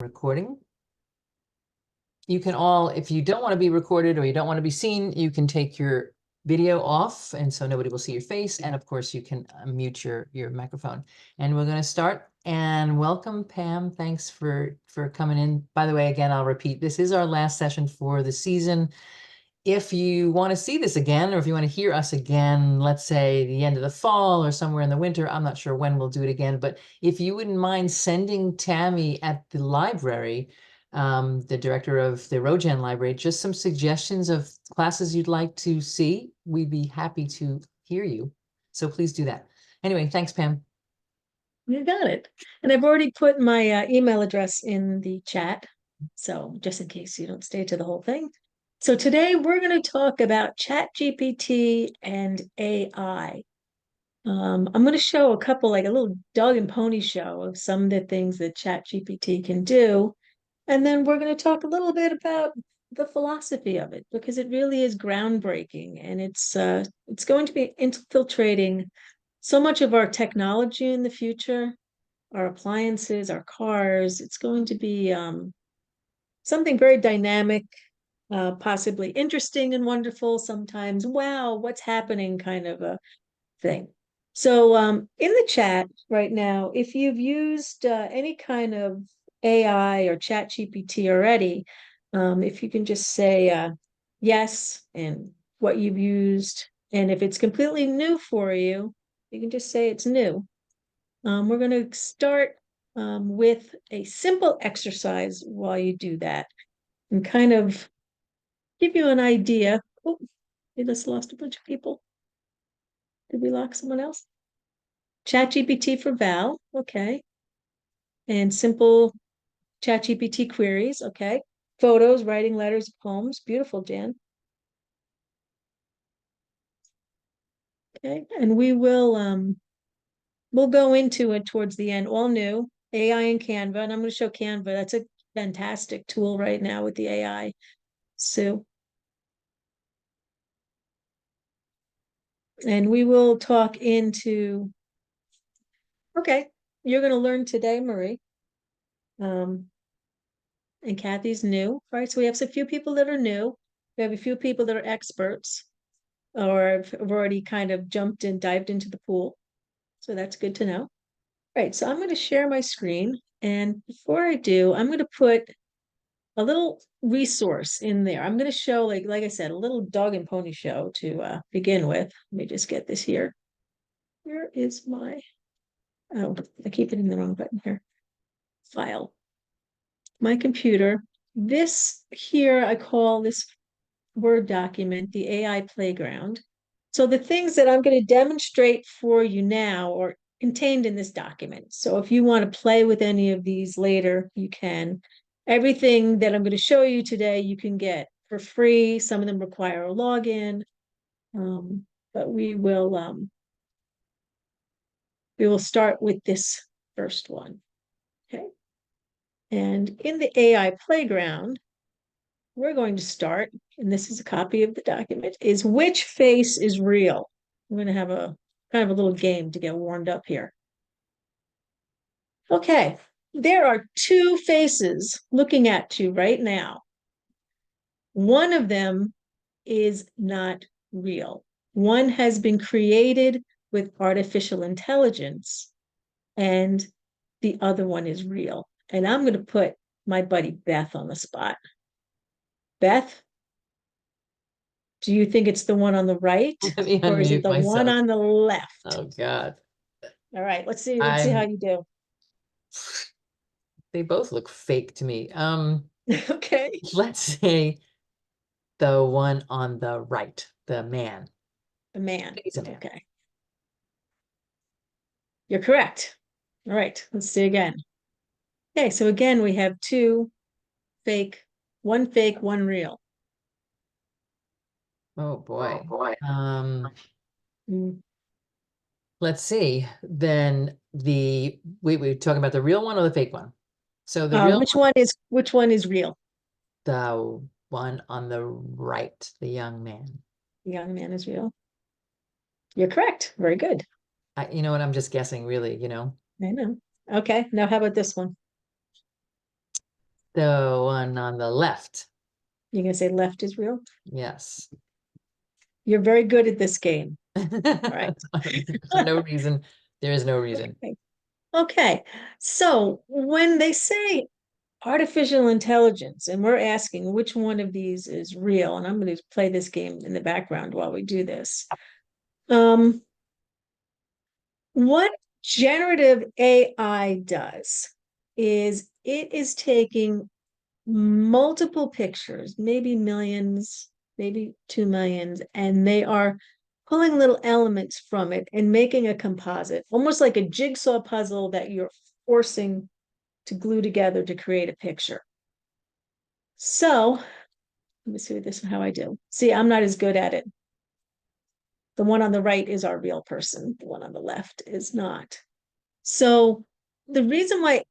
Recording. You can all, if you don't want to be recorded or you don't want to be seen, you can take your video off and so nobody will see your face. And of course you can mute your microphone. And we're going to start. And welcome, Pam. Thanks for coming in. By the way, again, I'll repeat, this is our last session for the season. If you want to see this again, or if you want to hear us again, let's say the end of the fall or somewhere in the winter, I'm not sure when we'll do it again, but if you wouldn't mind sending Tammy at the library, the director of the Rojan Library, just some suggestions of classes you'd like to see, we'd be happy to hear you. So please do that. Anyway, thanks, Pam. You got it. And I've already put my email address in the chat. So just in case you don't stay to the whole thing. So today we're going to talk about ChatGPT and AI. I'm going to show a couple, like a little dog and pony show of some of the things that ChatGPT can do. And then we're going to talk a little bit about the philosophy of it, because it really is groundbreaking, and it's going to be infiltrating so much of our technology in the future, our appliances, our cars. It's going to be something very dynamic, possibly interesting and wonderful, sometimes, wow, what's happening kind of a thing. So in the chat right now, if you've used any kind of AI or chat GPT already, if you can just say yes and what you've used, and if it's completely new for you, you can just say it's new. We're going to start with a simple exercise while you do that and kind of give you an idea. Oh, we just lost a bunch of people. Did we lock someone else? ChatGPT for Val, okay. And simple ChatGPT queries, okay. Photos, writing letters, poems, beautiful, Jan. Okay, and we'll go into it towards the end, all new, AI and Canva, and I'm going to show Canva. That's a fantastic tool right now with the AI. So, and we will talk into, okay, you're going to learn today, Marie. And Kathy's new, right? So we have a few people that are new. We have a few people that are experts or have already kind of jumped and dived into the pool. So that's good to know. Right, so I'm going to share my screen. And before I do, I'm going to put a little resource in there. I'm going to show, like I said, a little dog and pony show to begin with. Let me just get this here. Where is my, oh, I keep hitting the wrong button here. File. My computer. This here, I call this Word document, the AI playground. So the things that I'm going to demonstrate for you now are contained in this document. So if you want to play with any of these later, you can. Everything that I'm going to show you today, you can get for free. Some of them require a login, but we will start with this first one. Okay. And in the AI playground, we're going to start, and this is a copy of the document, is which face is real? I'm going to have a kind of a little game to get warmed up here. Okay, there are two faces looking at you right now. One of them is not real. One has been created with artificial intelligence, and the other one is real. And I'm going to put my buddy Beth on the spot. Beth, do you think it's the one on the right, Let me or is it unmute the one myself. on the left? Oh God. All right, let's see how you do. They both look fake to me. Okay. Let's say the one on the right, the man. A man. He's a man. Okay. You're correct. All right, let's see again. Okay, so again, we have two fake, one real. Oh boy. Mm. Let's see. Then we're talking about the real one or the fake one? So the real Which one is real? the one on the right, the young man. The young man is real. You're correct. Very good. You know what? I'm just guessing, really, I know. Okay, now how about this one? The one on the left. You're gonna say left is real? Yes. You're very good at this game. All right. For no reason. There is no reason. Okay. Okay. So when they say artificial intelligence, and we're asking which one of these is real, and I'm going to play this game in the background while we do this. Um, what generative AI does is it is taking multiple pictures, maybe millions, maybe 2 millions, and they are pulling little elements from it and making a composite, almost like a jigsaw puzzle that you're forcing to glue together to create a picture. So let me see this how I do. See, I'm not as good at it. The one on the right is our real person. The one on the left is not. So the reason why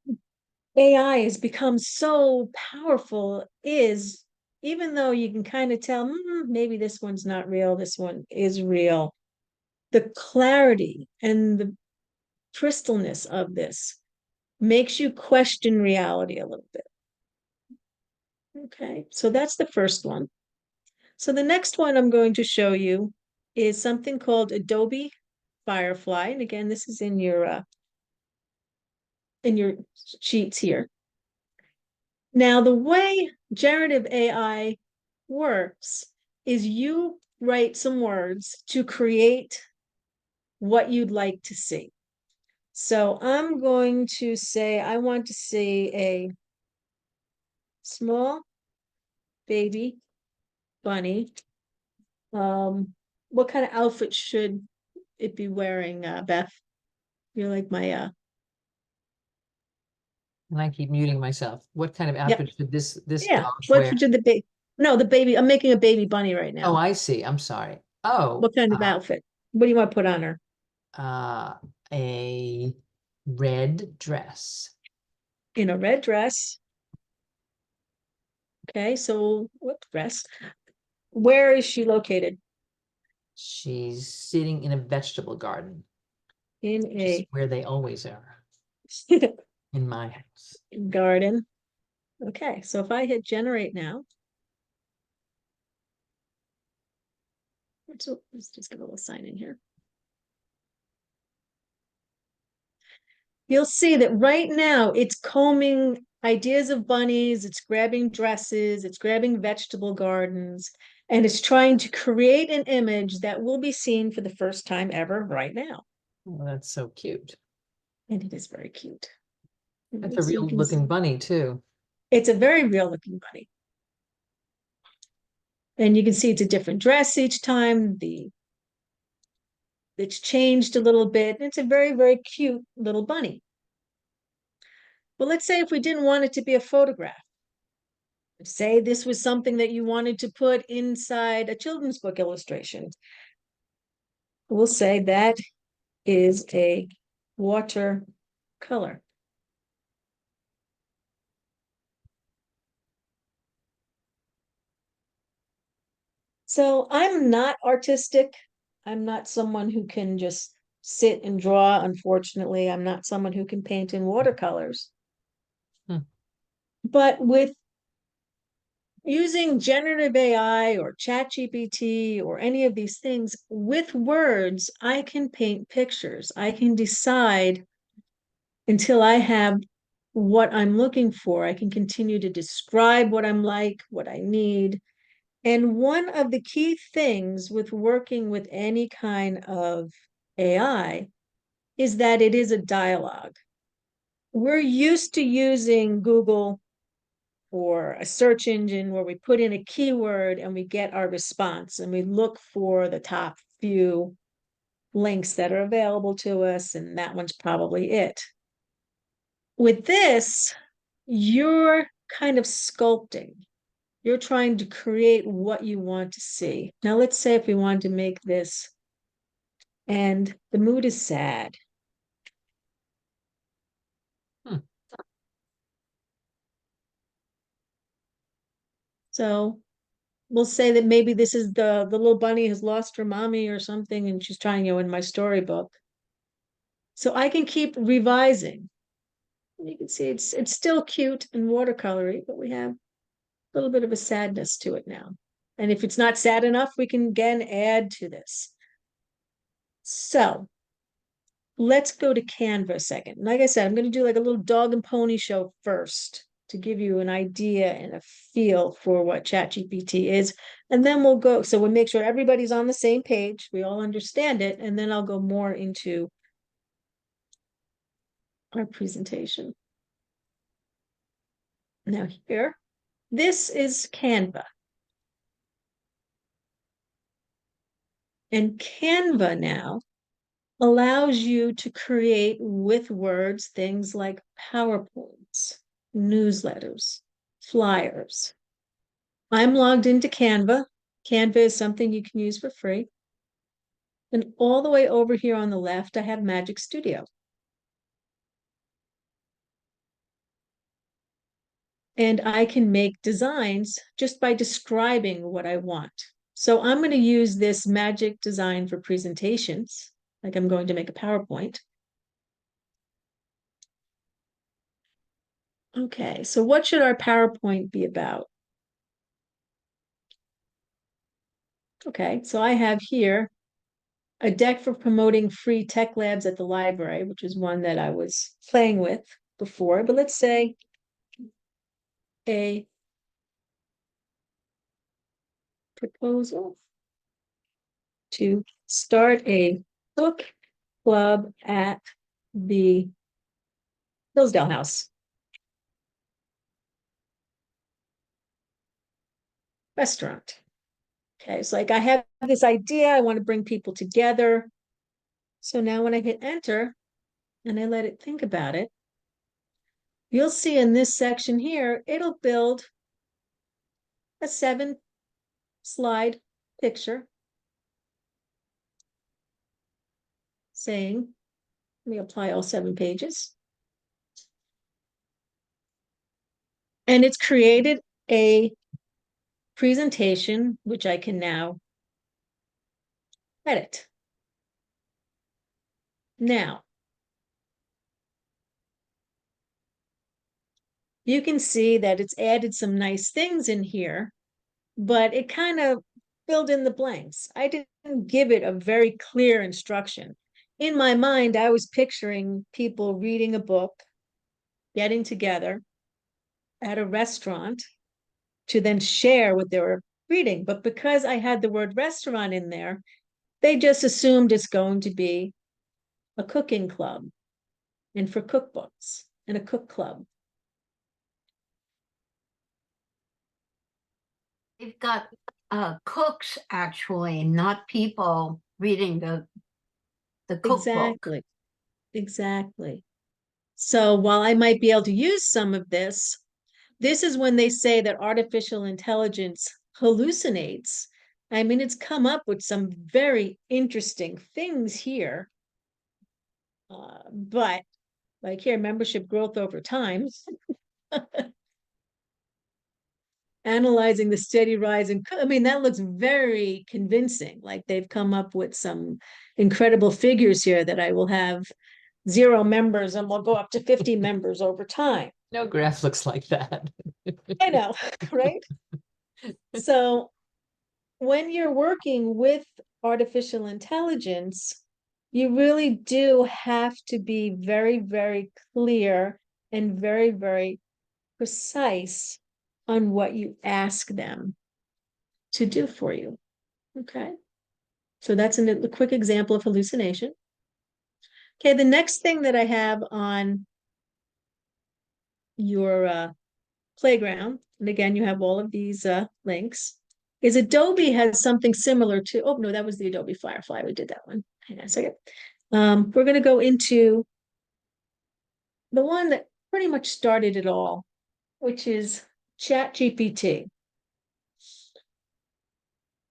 AI has become so powerful is even though you can kind of tell, maybe this one's not real, this one is real, the clarity and the crystalness of this makes you question reality a little bit. Okay, so that's the first one. So the next one I'm going to show you is something called Adobe Firefly. And again, this is in your sheets here. Now, the way generative AI works is you write some words to create what you'd like to see. So I'm going to say, I want to see a small baby bunny. What kind of outfit should it be wearing, Beth? You're like my And I keep muting myself. What kind of yep. outfit should this Yeah. dog What wear? should the baby? No, the baby. I'm making a baby bunny right Oh, now. I see. I'm sorry. Oh, What kind of outfit? What do you want to put on her? uh, a red dress. In a red dress. Okay, so what dress? Where is she located? She's sitting in a vegetable garden, In which is a where they always are in my house. garden. Okay, so if I hit generate now, let's just give a little sign in here. You'll see that right now it's combing ideas of bunnies, it's grabbing dresses, it's grabbing vegetable gardens, and it's trying to create an image that will be seen for the first time ever right now. Oh, that's so cute. And it is very cute. That's a So you real can looking see bunny too. it's a very real looking bunny. And you can see it's a different dress each time. It's changed a little bit. It's a very, very cute little bunny. But let's say if we didn't want it to be a photograph, say this was something that you wanted to put inside a children's book illustration, we'll say that is a watercolor. So I'm not artistic. I'm not someone who can just sit and draw. Unfortunately, I'm not someone who can paint in watercolors. Hmm. But with using generative AI or ChatGPT or any of these things with words, I can paint pictures. I can decide until I have what I'm looking for. I can continue to describe what I'm like, what I need. And one of the key things with working with any kind of AI is that it is a dialogue. We're used to using Google or a search engine where we put in a keyword and we get our response and we look for the top few links that are available to us, and that one's probably it. With this, you're kind of sculpting. You're trying to create what you want to see. Now, let's say if we want to make this and the mood is sad. Hmm. So we'll say that maybe this is the little bunny has lost her mommy or something, and she's trying, in my storybook. So I can keep revising. You can see it's still cute and watercolory, but we have a little bit of a sadness to it now. And if it's not sad enough, we can again add to this. So let's go to Canva a second. Like I said, I'm going to do like a little dog and pony show first to give you an idea and a feel for what ChatGPT is. And then we'll go, so we'll make sure everybody's on the same page. We all understand it. And then I'll go more into our presentation. Now here, this is Canva. And Canva now allows you to create with words things like PowerPoints, newsletters, flyers. I'm logged into Canva. Canva is something you can use for free. And all the way over here on the left, I have Magic Studio. And I can make designs just by describing what I want. So I'm going to use this Magic Design for presentations, like I'm going to make a PowerPoint. Okay, so what should our PowerPoint be about? Okay, so I have here a deck for promoting free tech labs at the library, which is one that I was playing with before. But let's say a proposal to start a book club at the Hillsdale House restaurant. Okay, it's like I have this idea, I want to bring people together. So now when I hit enter and I let it think about it, you'll see in this section here, it'll build a 7-slide picture saying, let me apply all 7 pages. And it's created a presentation, which I can now edit. Now, you can see that it's added some nice things in here, but it kind of filled in the blanks. I didn't give it a very clear instruction. In my mind, I was picturing people reading a book, getting together at a restaurant to then share what they were reading. But because I had the word restaurant in there, they just assumed it's going to be a cooking club and for cookbooks and a cook club. They've got cooks actually, not people reading the cookbook. Exactly. Exactly. So while I might be able to use some of this, this is when they say that artificial intelligence hallucinates. I mean, it's come up with some very interesting things here. But like here, membership growth over time, analyzing the steady rise in, I mean, that looks very convincing. Like they've come up with some incredible figures here that I will have 0 members and we'll go up to 50 members over time. No graph looks like that. I know, right? So when you're working with artificial intelligence, you really do have to be very, very clear and very, very precise on what you ask them to do for you. Okay. So that's a quick example of hallucination. Okay, the next thing that I have on your playground, and again, you have all of these links, is Adobe has something similar to, oh no, that was the Adobe Firefly. We did that one. Hang on a second. We're going to go into the one that pretty much started it all, which is ChatGPT.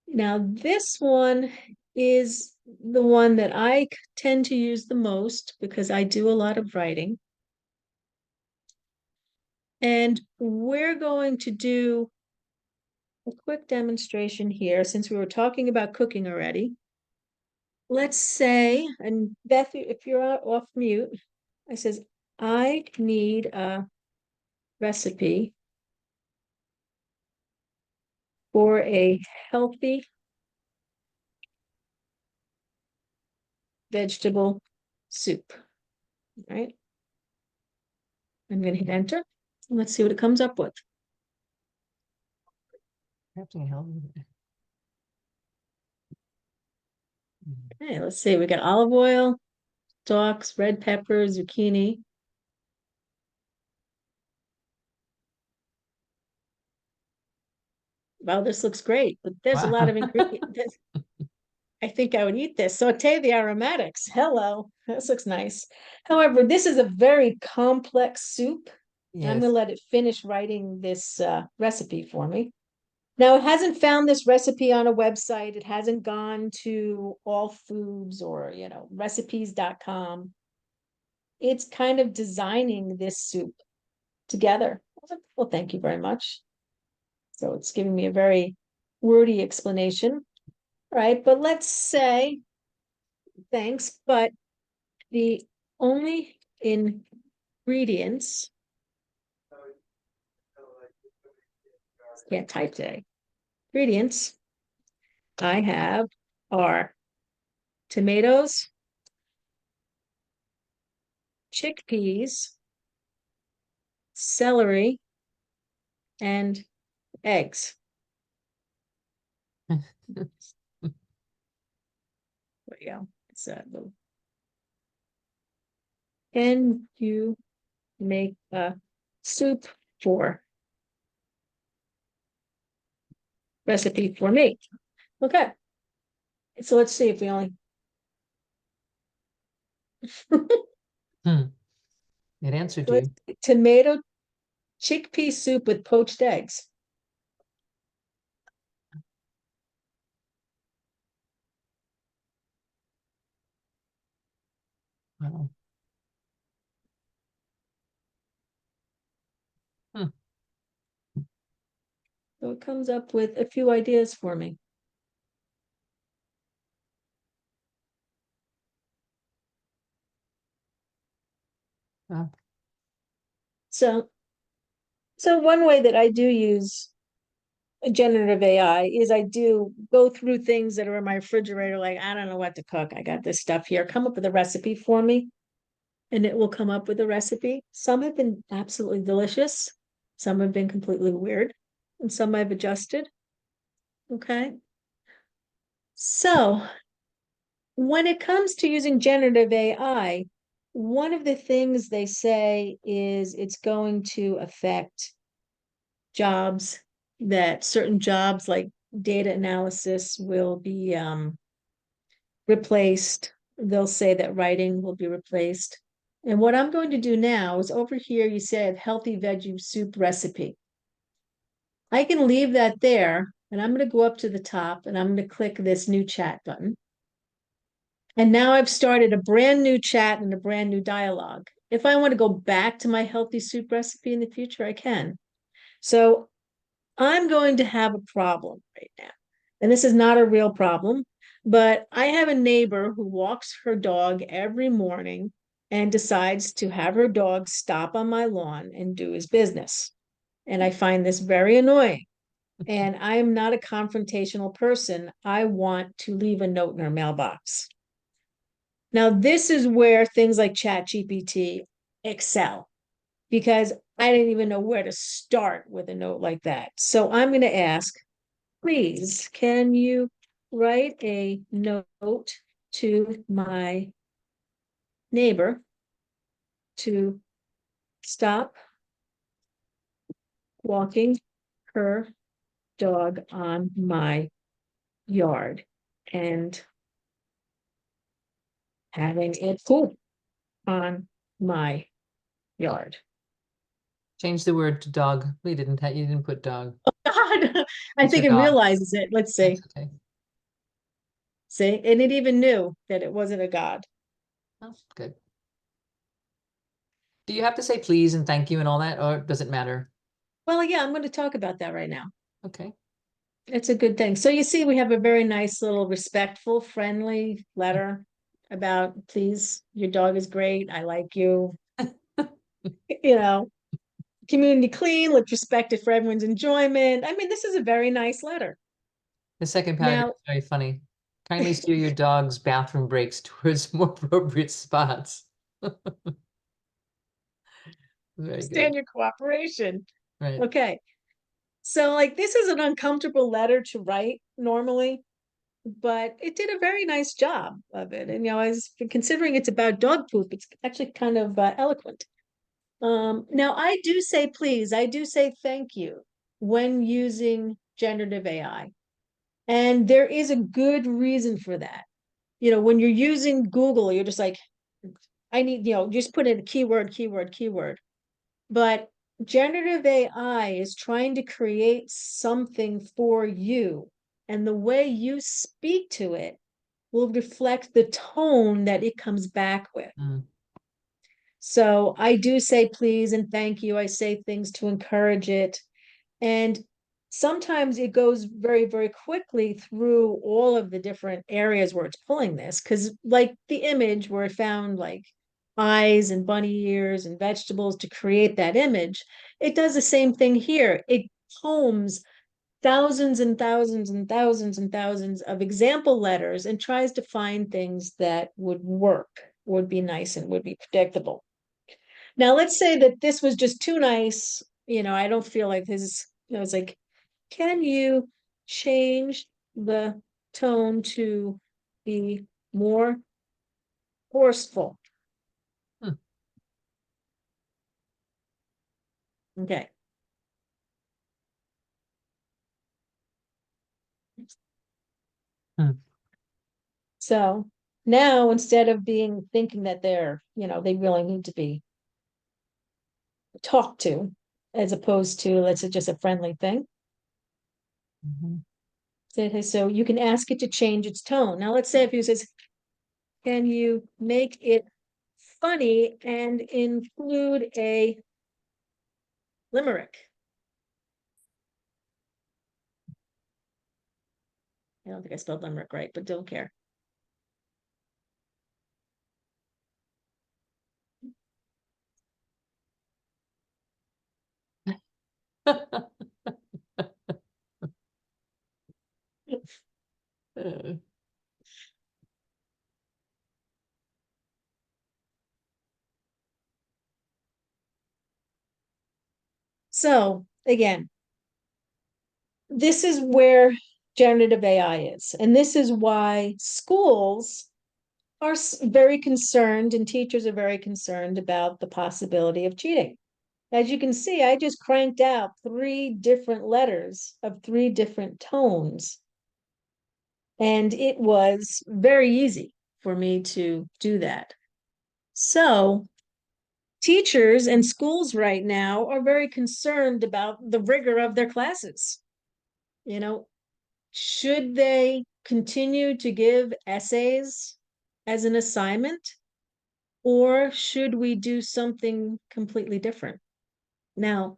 Now, this one is the one that I tend to use the most because I do a lot of writing. And we're going to do a quick demonstration here since we were talking about cooking already. Let's say, and Beth, if you're off mute, I says, I need a recipe for a healthy vegetable soup. All right. I'm going to hit enter. Let's see what it comes up with. Crafting help. Okay, let's see. We got olive oil, stalks, red pepper, zucchini. Wow, this looks great, but there's a lot Wow. of ingredients. I think I would eat this. Saute the aromatics. Hello, this looks nice. However, this is a very complex soup. I'm Yes. gonna let it finish writing this recipe for me. Now, it hasn't found this recipe on a website. It hasn't gone to All Foods or, recipes.com. It's kind of designing this soup together. I was like, well, thank you very much. So it's giving me a very wordy explanation. All right, but let's say thanks, but the only ingredients, can't type today, ingredients I have are tomatoes, chickpeas, celery, and eggs. There we go. It's can you make a soup for recipe for me? Okay. So let's see if we only Hmm. It answered you. tomato chickpea soup with poached eggs. Wow. Hmm. So it comes up with a few ideas for me. Wow. So, so one way that I do use generative AI is I do go through things that are in my refrigerator, like I don't know what to cook. I got this stuff here. Come up with a recipe for me, and it will come up with a recipe. Some have been absolutely delicious, some have been completely weird, and some I've adjusted. Okay. So when it comes to using generative AI, one of the things they say is it's going to affect jobs, that certain jobs like data analysis will be replaced. They'll say that writing will be replaced. And what I'm going to do now is over here, you said healthy veggie soup recipe. I can leave that there, and I'm going to go up to the top and I'm going to click this new chat button. And now I've started a brand new chat and a brand new dialogue. If I want to go back to my healthy soup recipe in the future, I can. So I'm going to have a problem right now. And this is not a real problem, but I have a neighbor who walks her dog every morning and decides to have her dog stop on my lawn and do his business. And I find this very annoying. And I am not a confrontational person. I want to leave a note in her mailbox. Now, this is where things like ChatGPT excel, because I didn't even know where to start with a note like that. So I'm going to ask, please, can you write a note to my neighbor to stop walking her dog on my yard and having it poop on my yard? Change the word to dog. We didn't have, you didn't put dog. God, I It's think your it dog. realizes it. Let's see. That's okay. See, and it even knew that it wasn't a god. Oh, good. Do you have to say please and thank you and all that, or does it matter? Well, yeah, I'm going to talk about that right now. Okay. It's a good thing. So you see, we have a very nice little respectful, friendly letter about, please, your dog is great. I like you. you know, community clean, let's respect it for everyone's enjoyment. I mean, this is a very nice letter. The second paragraph Now, is very funny. Kindly steer your dog's bathroom breaks towards more appropriate spots. Very stand good. your cooperation. Right. Okay. So, like, this is an uncomfortable letter to write normally, but it did a very nice job of it. And, as considering it's about dog poop, it's actually kind of eloquent. Now, I do say please, I do say thank you when using generative AI. And there is a good reason for that. When you're using Google, you're just like, I need, just put in a keyword, keyword, keyword. But generative AI is trying to create something for you. And the way you speak to it will reflect the tone that it comes back with. Mm. So I do say please and thank you. I say things to encourage it. And sometimes it goes very, very quickly through all of the different areas where it's pulling this. Because, like the image where it found like eyes and bunny ears and vegetables to create that image, it does the same thing here. It combs thousands and thousands and thousands and thousands of example letters and tries to find things that would work, would be nice, and would be predictable. Now, let's say that this was just too nice. I don't feel like this, it's like, can you change the tone to be more forceful? Hmm. Okay. Hmm. So now instead of thinking that they really need to be talked to, as opposed to, let's say, just a friendly thing. Mhm. So you can ask it to change its tone. Now, let's say if you says, can you make it funny and include a limerick? I don't think I spelled limerick right, but don't care. Uh, So again, this is where generative AI is. And this is why schools are very concerned and teachers are very concerned about the possibility of cheating. As you can see, I just cranked out 3 different letters of 3 different tones. And it was very easy for me to do that. So teachers and schools right now are very concerned about the rigor of their classes. You know, should they continue to give essays as an assignment, or should we do something completely different? Now,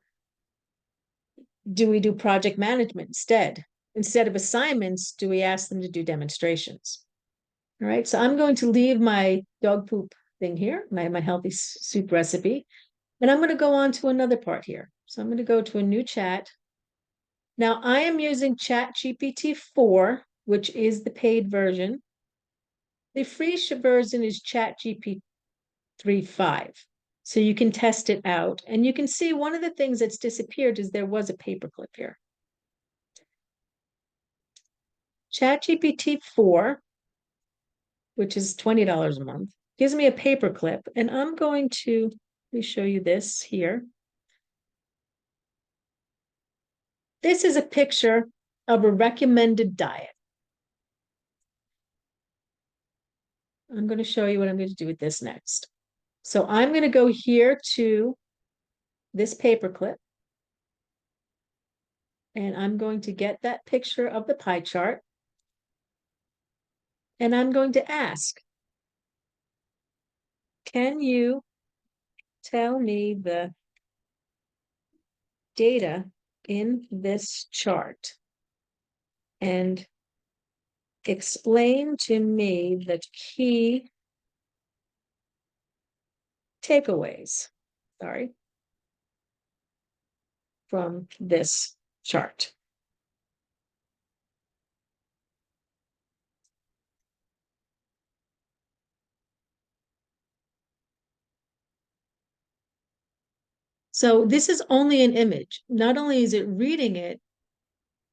do we do project management instead? Instead of assignments, do we ask them to do demonstrations? All right, so I'm going to leave my dog poop thing here, my healthy soup recipe, and I'm going to go on to another part here. So I'm going to go to a new chat. Now I am using ChatGPT 4, which is the paid version. The free version is ChatGPT 3.5. So you can test it out. And you can see one of the things that's disappeared is there was a paperclip here. ChatGPT 4, which is $20 a month, gives me a paperclip. And I'm going to, let me show you this here. This is a picture of a recommended diet. I'm going to show you what I'm going to do with this next. So I'm going to go here to this paperclip. And I'm going to get that picture of the pie chart. And I'm going to ask, can you tell me the data in this chart and explain to me the key takeaways? sorry, from this chart. So this is only an image. Not only is it reading it,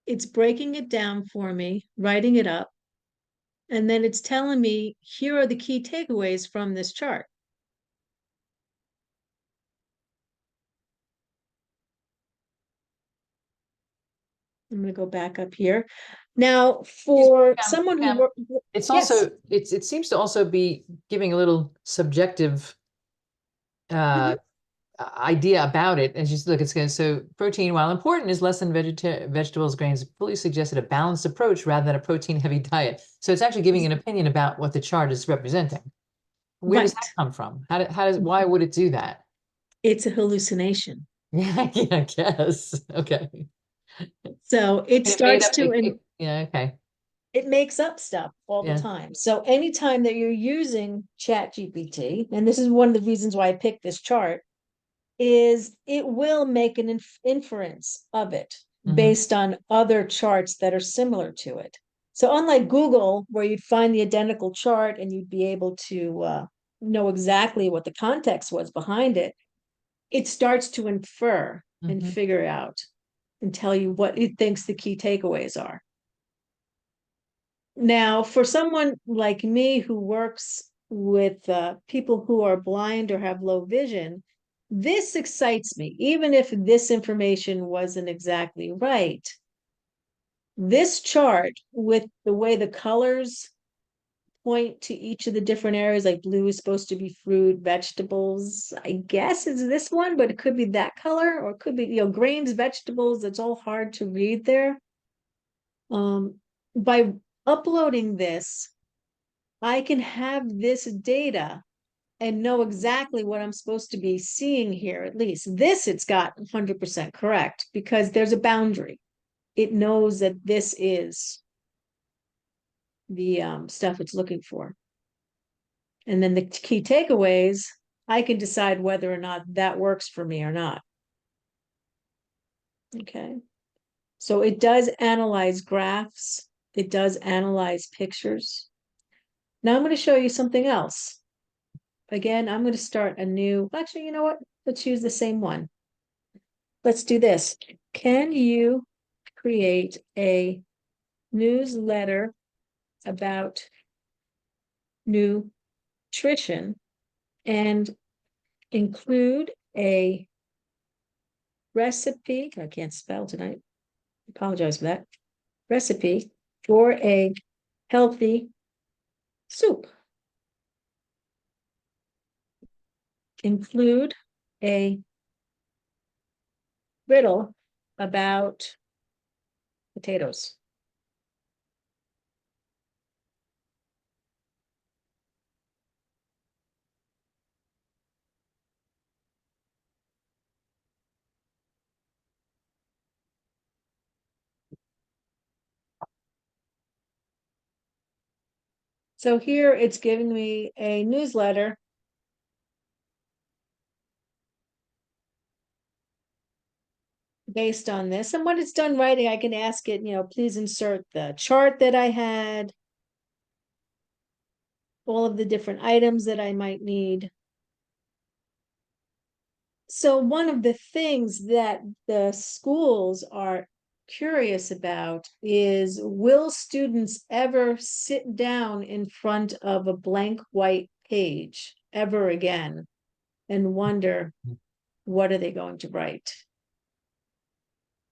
it's breaking it down for me, writing it up, and then it's telling me, here are the key takeaways from this chart. I'm going to go back up here. Now, for someone who It's yes. also, it seems to also be giving a little subjective idea about it. And just look, it's going to, so protein, while important, is less than vegetables, grains, fully suggested a balanced approach rather than a protein heavy diet. So it's actually giving an opinion about what the chart is representing. Where does that come from? Why would it do that? It's a hallucination. Yeah, I guess. Okay. So it starts to, yeah, okay. It makes up stuff all the time. So anytime that you're using ChatGPT, and this is one of the reasons why I picked this chart, is it will make an inference of it based on other charts that are similar to it. So unlike Google, where you'd find the identical chart and you'd be able to know exactly what the context was behind it, it starts to infer and figure out and tell you what it thinks the key takeaways are. Now, for someone like me who works with people who are blind or have low vision, this excites me, even if this information wasn't exactly right. This chart, with the way the colors point to each of the different areas, like blue is supposed to be fruit, vegetables, I guess it's this one, but it could be that color, or it could be, grains, vegetables. It's all hard to read there. By uploading this, I can have this data and know exactly what I'm supposed to be seeing here. At least this, it's got 100% correct, because there's a boundary. It knows that this is the stuff it's looking for. And then the key takeaways, I can decide whether or not that works for me or not. Okay. So it does analyze graphs. It does analyze pictures. Now I'm going to show you something else. Again, I'm going to start a new, actually, you know what? Let's use the same one. Let's do this. Can you create a newsletter about nutrition and include a recipe? I can't spell tonight. Apologize for that. Recipe for a healthy soup. Include a riddle about potatoes. So here it's giving me a newsletter based on this. And when it's done writing, I can ask it, please insert the chart that I had, all of the different items that I might need. So one of the things that the schools are curious about is, will students ever sit down in front of a blank white page ever again and wonder, what are they going to write?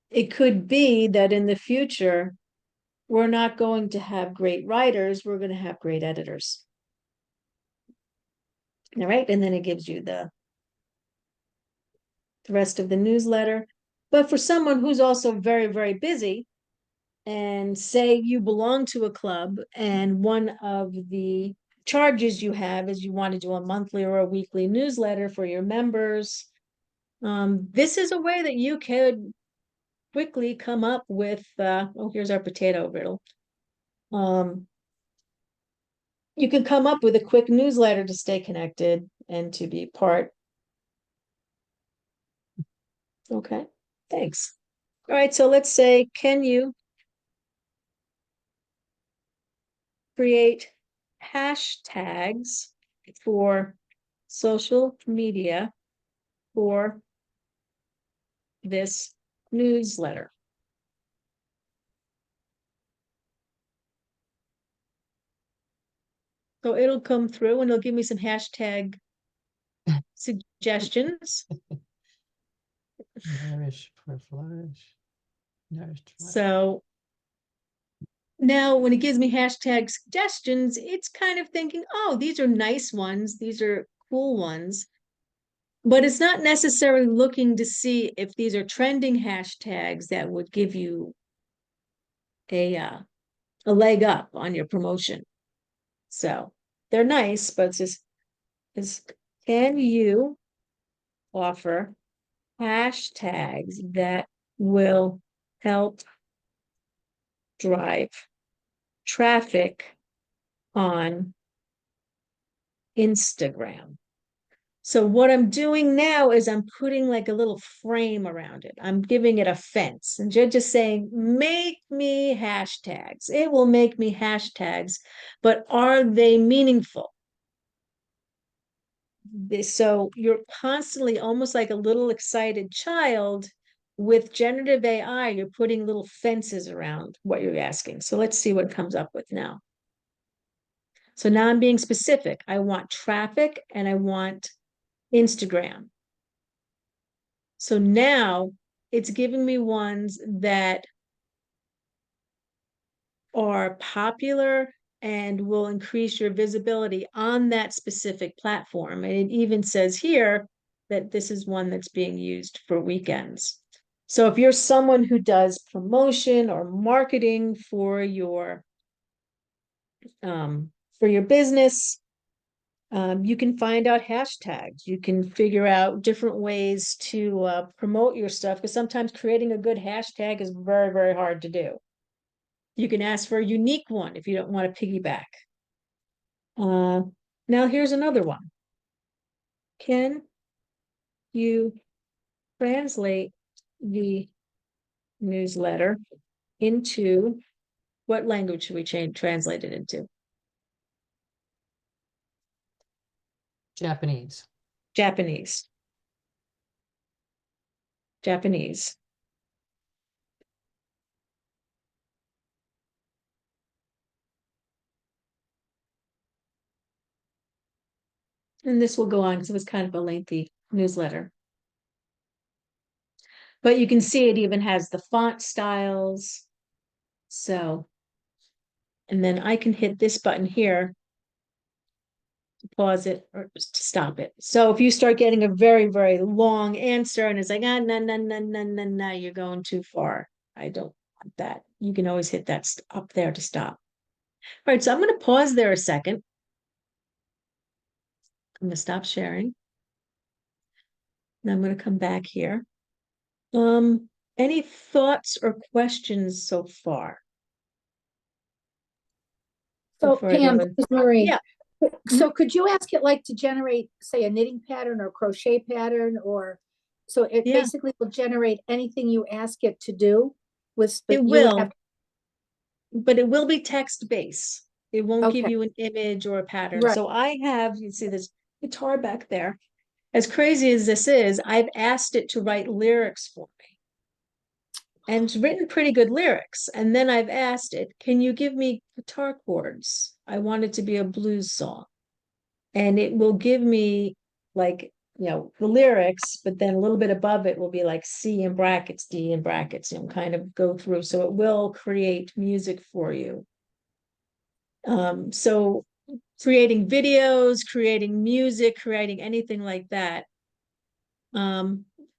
It could be that in the future, we're not going to have great writers, we're going to have great editors. All right, and then it gives you the rest of the newsletter. But for someone who's also very, very busy, and say you belong to a club and one of the charges you have is you want to do a monthly or a weekly newsletter for your members, this is a way that you could quickly come up with, here's our potato riddle. You can come up with a quick newsletter to stay connected and to be part Okay, thanks. All right, so let's say, can you create hashtags for social media for this newsletter? So it'll come through and it'll give me some hashtag suggestions. Nourish for flourish. Nourish to flourish. So now when it gives me hashtag suggestions, it's kind of thinking, oh, these are nice ones. These are cool ones. But it's not necessarily looking to see if these are trending hashtags that would give you a leg up on your promotion. So they're nice, but it's just can you offer hashtags that will help drive traffic on Instagram? So what I'm doing now is I'm putting like a little frame around it. I'm giving it a fence, and you're just saying, make me hashtags. It will make me hashtags, but are they meaningful? So you're constantly almost like a little excited child with generative AI. You're putting little fences around what you're asking. So let's see what it comes up with now. So now I'm being specific. I want traffic and I want Instagram. So now it's giving me ones that are popular and will increase your visibility on that specific platform. And it even says here that this is one that's being used for weekends. So if you're someone who does promotion or marketing for your business, you can find out hashtags. You can figure out different ways to promote your stuff, because sometimes creating a good hashtag is very, very hard to do. You can ask for a unique one if you don't want to piggyback. Now here's another one. Can you translate the newsletter into, what language should we translate it into? Japanese. Japanese. Japanese. And this will go on because it was kind of a lengthy newsletter. But you can see it even has the font styles. So, and then I can hit this button here to pause it or just to stop it. So if you start getting a very, very long answer and it's like, no, no, no, no, no, no, you're going too far. I don't want that. You can always hit that up there to stop. All right, so I'm going to pause there a second. I'm going to stop sharing. And I'm going to come back here. Any thoughts or questions so far? So Before I go Pam, to- this is Maureen. Yeah. So could you ask it like to generate, say, a knitting pattern or crochet pattern, or so it Yeah. basically will generate anything you ask it to do with It you would will, have- but it will be text-based. It won't give Okay. you an image or a pattern. Right. So I have, you see this guitar back there. As crazy as this is, I've asked it to write lyrics for me. And it's written pretty good lyrics. And then I've asked it, can you give me guitar chords? I want it to be a blues song. And it will give me like, the lyrics, but then a little bit above it will be like C in brackets, D in brackets, kind of go through. So it will create music for you. So creating videos, creating music, creating anything like that.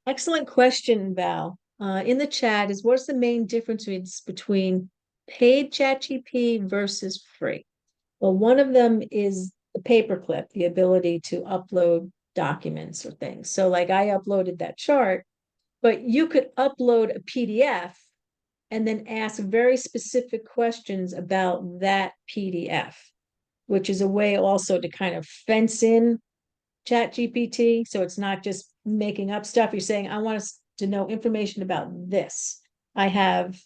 Excellent question, Val. In the chat is, what's the main difference between paid ChatGPT versus free? Well, one of them is the paperclip, the ability to upload documents or things. So like I uploaded that chart, but you could upload a PDF and then ask very specific questions about that PDF, which is a way also to kind of fence in ChatGPT. So it's not just making up stuff. You're saying, I want to to know information about this. I have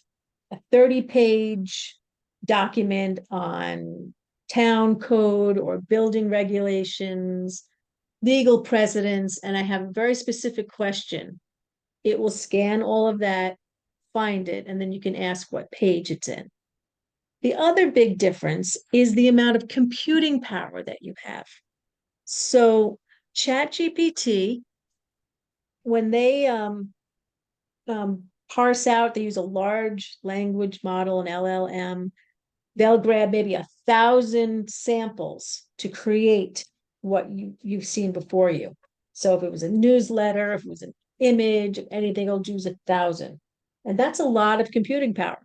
a 30-page document on town code or building regulations, legal precedents, and I have a very specific question. It will scan all of that, find it, and then you can ask what page it's in. The other big difference is the amount of computing power that you have. So ChatGPT, when they parse out, they use a large language model, an LLM, they'll grab maybe 1,000 samples to create what you've seen before you. So if it was a newsletter, if it was an image, anything, it'll use 1,000. And that's a lot of computing power.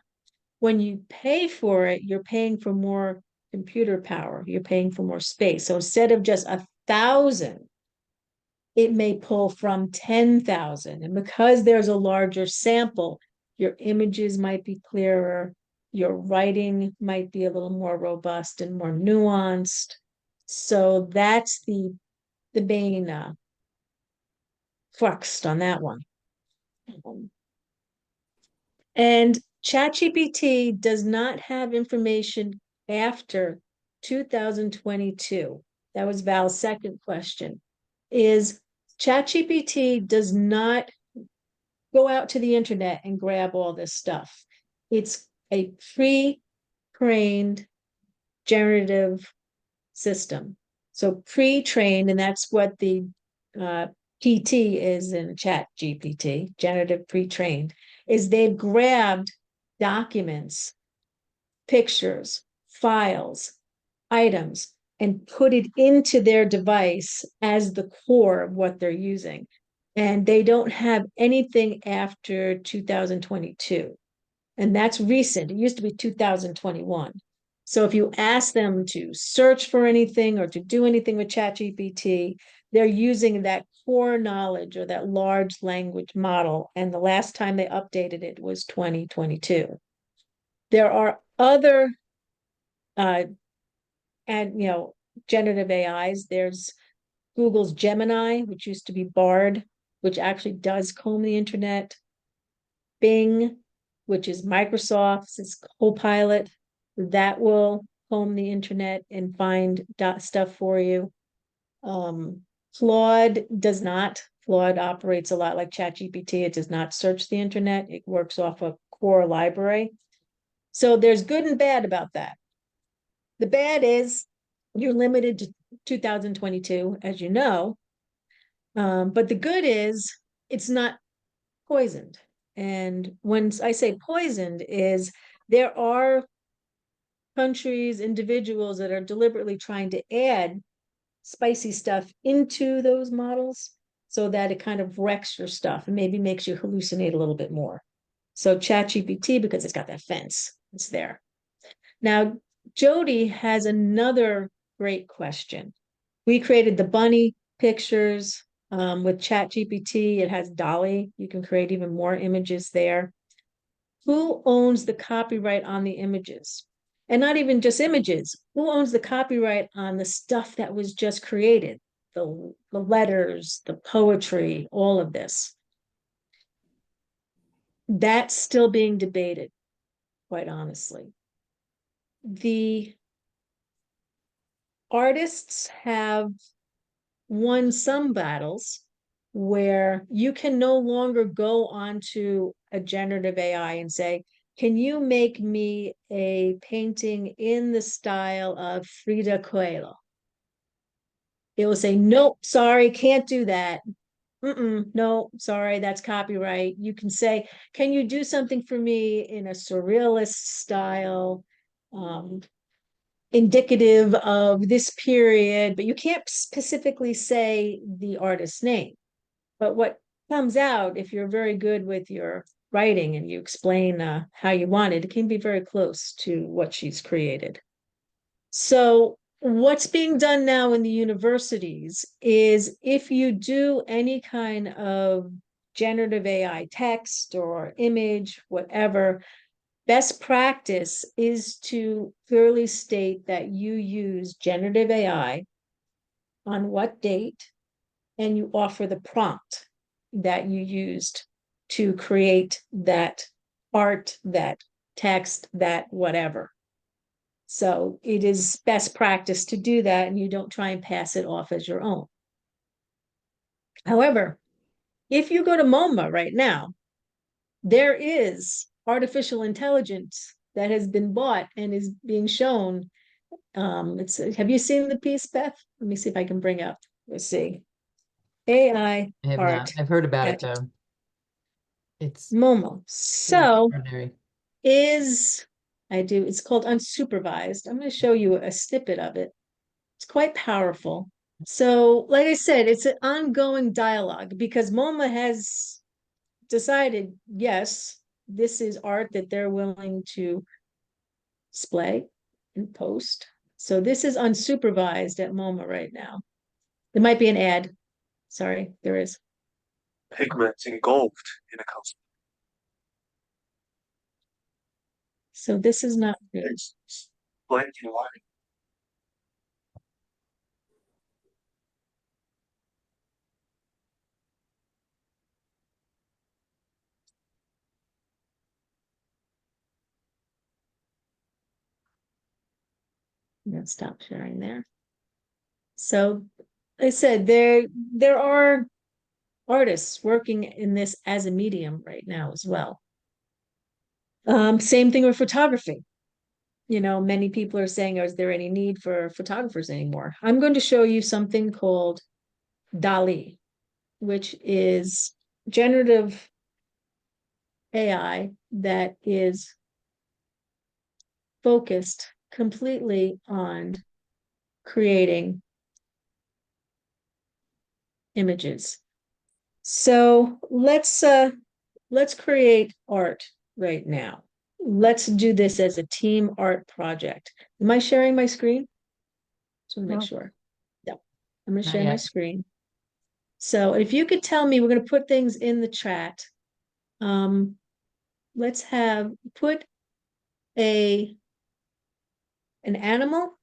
When you pay for it, you're paying for more computer power. You're paying for more space. So instead of just 1,000, it may pull from 10,000. And because there's a larger sample, your images might be clearer, your writing might be a little more robust and more nuanced. So that's the main crux on that one. And ChatGPT does not have information after 2022. That was Val's second question. Is ChatGPT does not go out to the internet and grab all this stuff. It's a pre-trained generative system. So pre-trained, and that's what the PT is in ChatGPT, generative pre-trained, is they've grabbed documents, pictures, files, items, and put it into their device as the core of what they're using. And they don't have anything after 2022. And that's recent. It used to be 2021. So if you ask them to search for anything or to do anything with ChatGPT, they're using that core knowledge or that large language model. And the last time they updated it was 2022. There are other generative AIs. There's Google's Gemini, which used to be Bard, which actually does comb the internet. Bing, which is Microsoft's Copilot, that will comb the internet and find stuff for you. Claude does not. Claude operates a lot like ChatGPT. It does not search the internet. It works off a core library. So there's good and bad about that. The bad is you're limited to 2022, as you know. But the good is it's not poisoned. And when I say poisoned is there are countries, individuals that are deliberately trying to add spicy stuff into those models so that it kind of wrecks your stuff and maybe makes you hallucinate a little bit more. So ChatGPT, because it's got that fence, it's there. Now, Jody has another great question. We created the bunny pictures with ChatGPT. It has Dolly. You can create even more images there. Who owns the copyright on the images? And not even just images. Who owns the copyright on the stuff that was just created? The letters, the poetry, all of this. That's still being debated, quite honestly. The artists have won some battles where you can no longer go onto a generative AI and say, can you make me a painting in the style of Frida Kahlo? It will say, nope, sorry, can't do that. No, sorry, that's copyright. You can say, can you do something for me in a surrealist style, indicative of this period, but you can't specifically say the artist's name. But what comes out, if you're very good with your writing and you explain how you want it, it can be very close to what she's created. So what's being done now in the universities is if you do any kind of generative AI text or image, whatever, best practice is to clearly state that you use generative AI on what date, and you offer the prompt that you used to create that art, that text, that whatever. So it is best practice to do that, and you don't try and pass it off as your own. However, if you go to MoMA right now, there is artificial intelligence that has been bought and is being shown. Have you seen the piece, Beth? Let me see if I can bring up. Let's see. AI I have art not. I've heard about it at though. It's MoMA. So extraordinary. it's called unsupervised. I'm going to show you a snippet of it. It's quite powerful. So, like I said, it's an ongoing dialogue because MoMA has decided, yes, this is art that they're willing to display and post. So this is unsupervised at MoMA right now. There might be an ad. Sorry, there is. Pigments engulfed in a cosmos. So this is not good. It's blank and white. I'm gonna stop sharing there. So I said there are artists working in this as a medium right now as well. Same thing with photography. You know, many people are saying, is there any need for photographers anymore? I'm going to show you something called DALL-E, which is generative AI that is focused completely on creating images. So let's create art right now. Let's do this as a team art project. Am I sharing my screen? Just want to make No. sure. Yeah, I'm going to Not share my yet. screen. So if you could tell me, we're going to put things in the chat. Let's put an animal,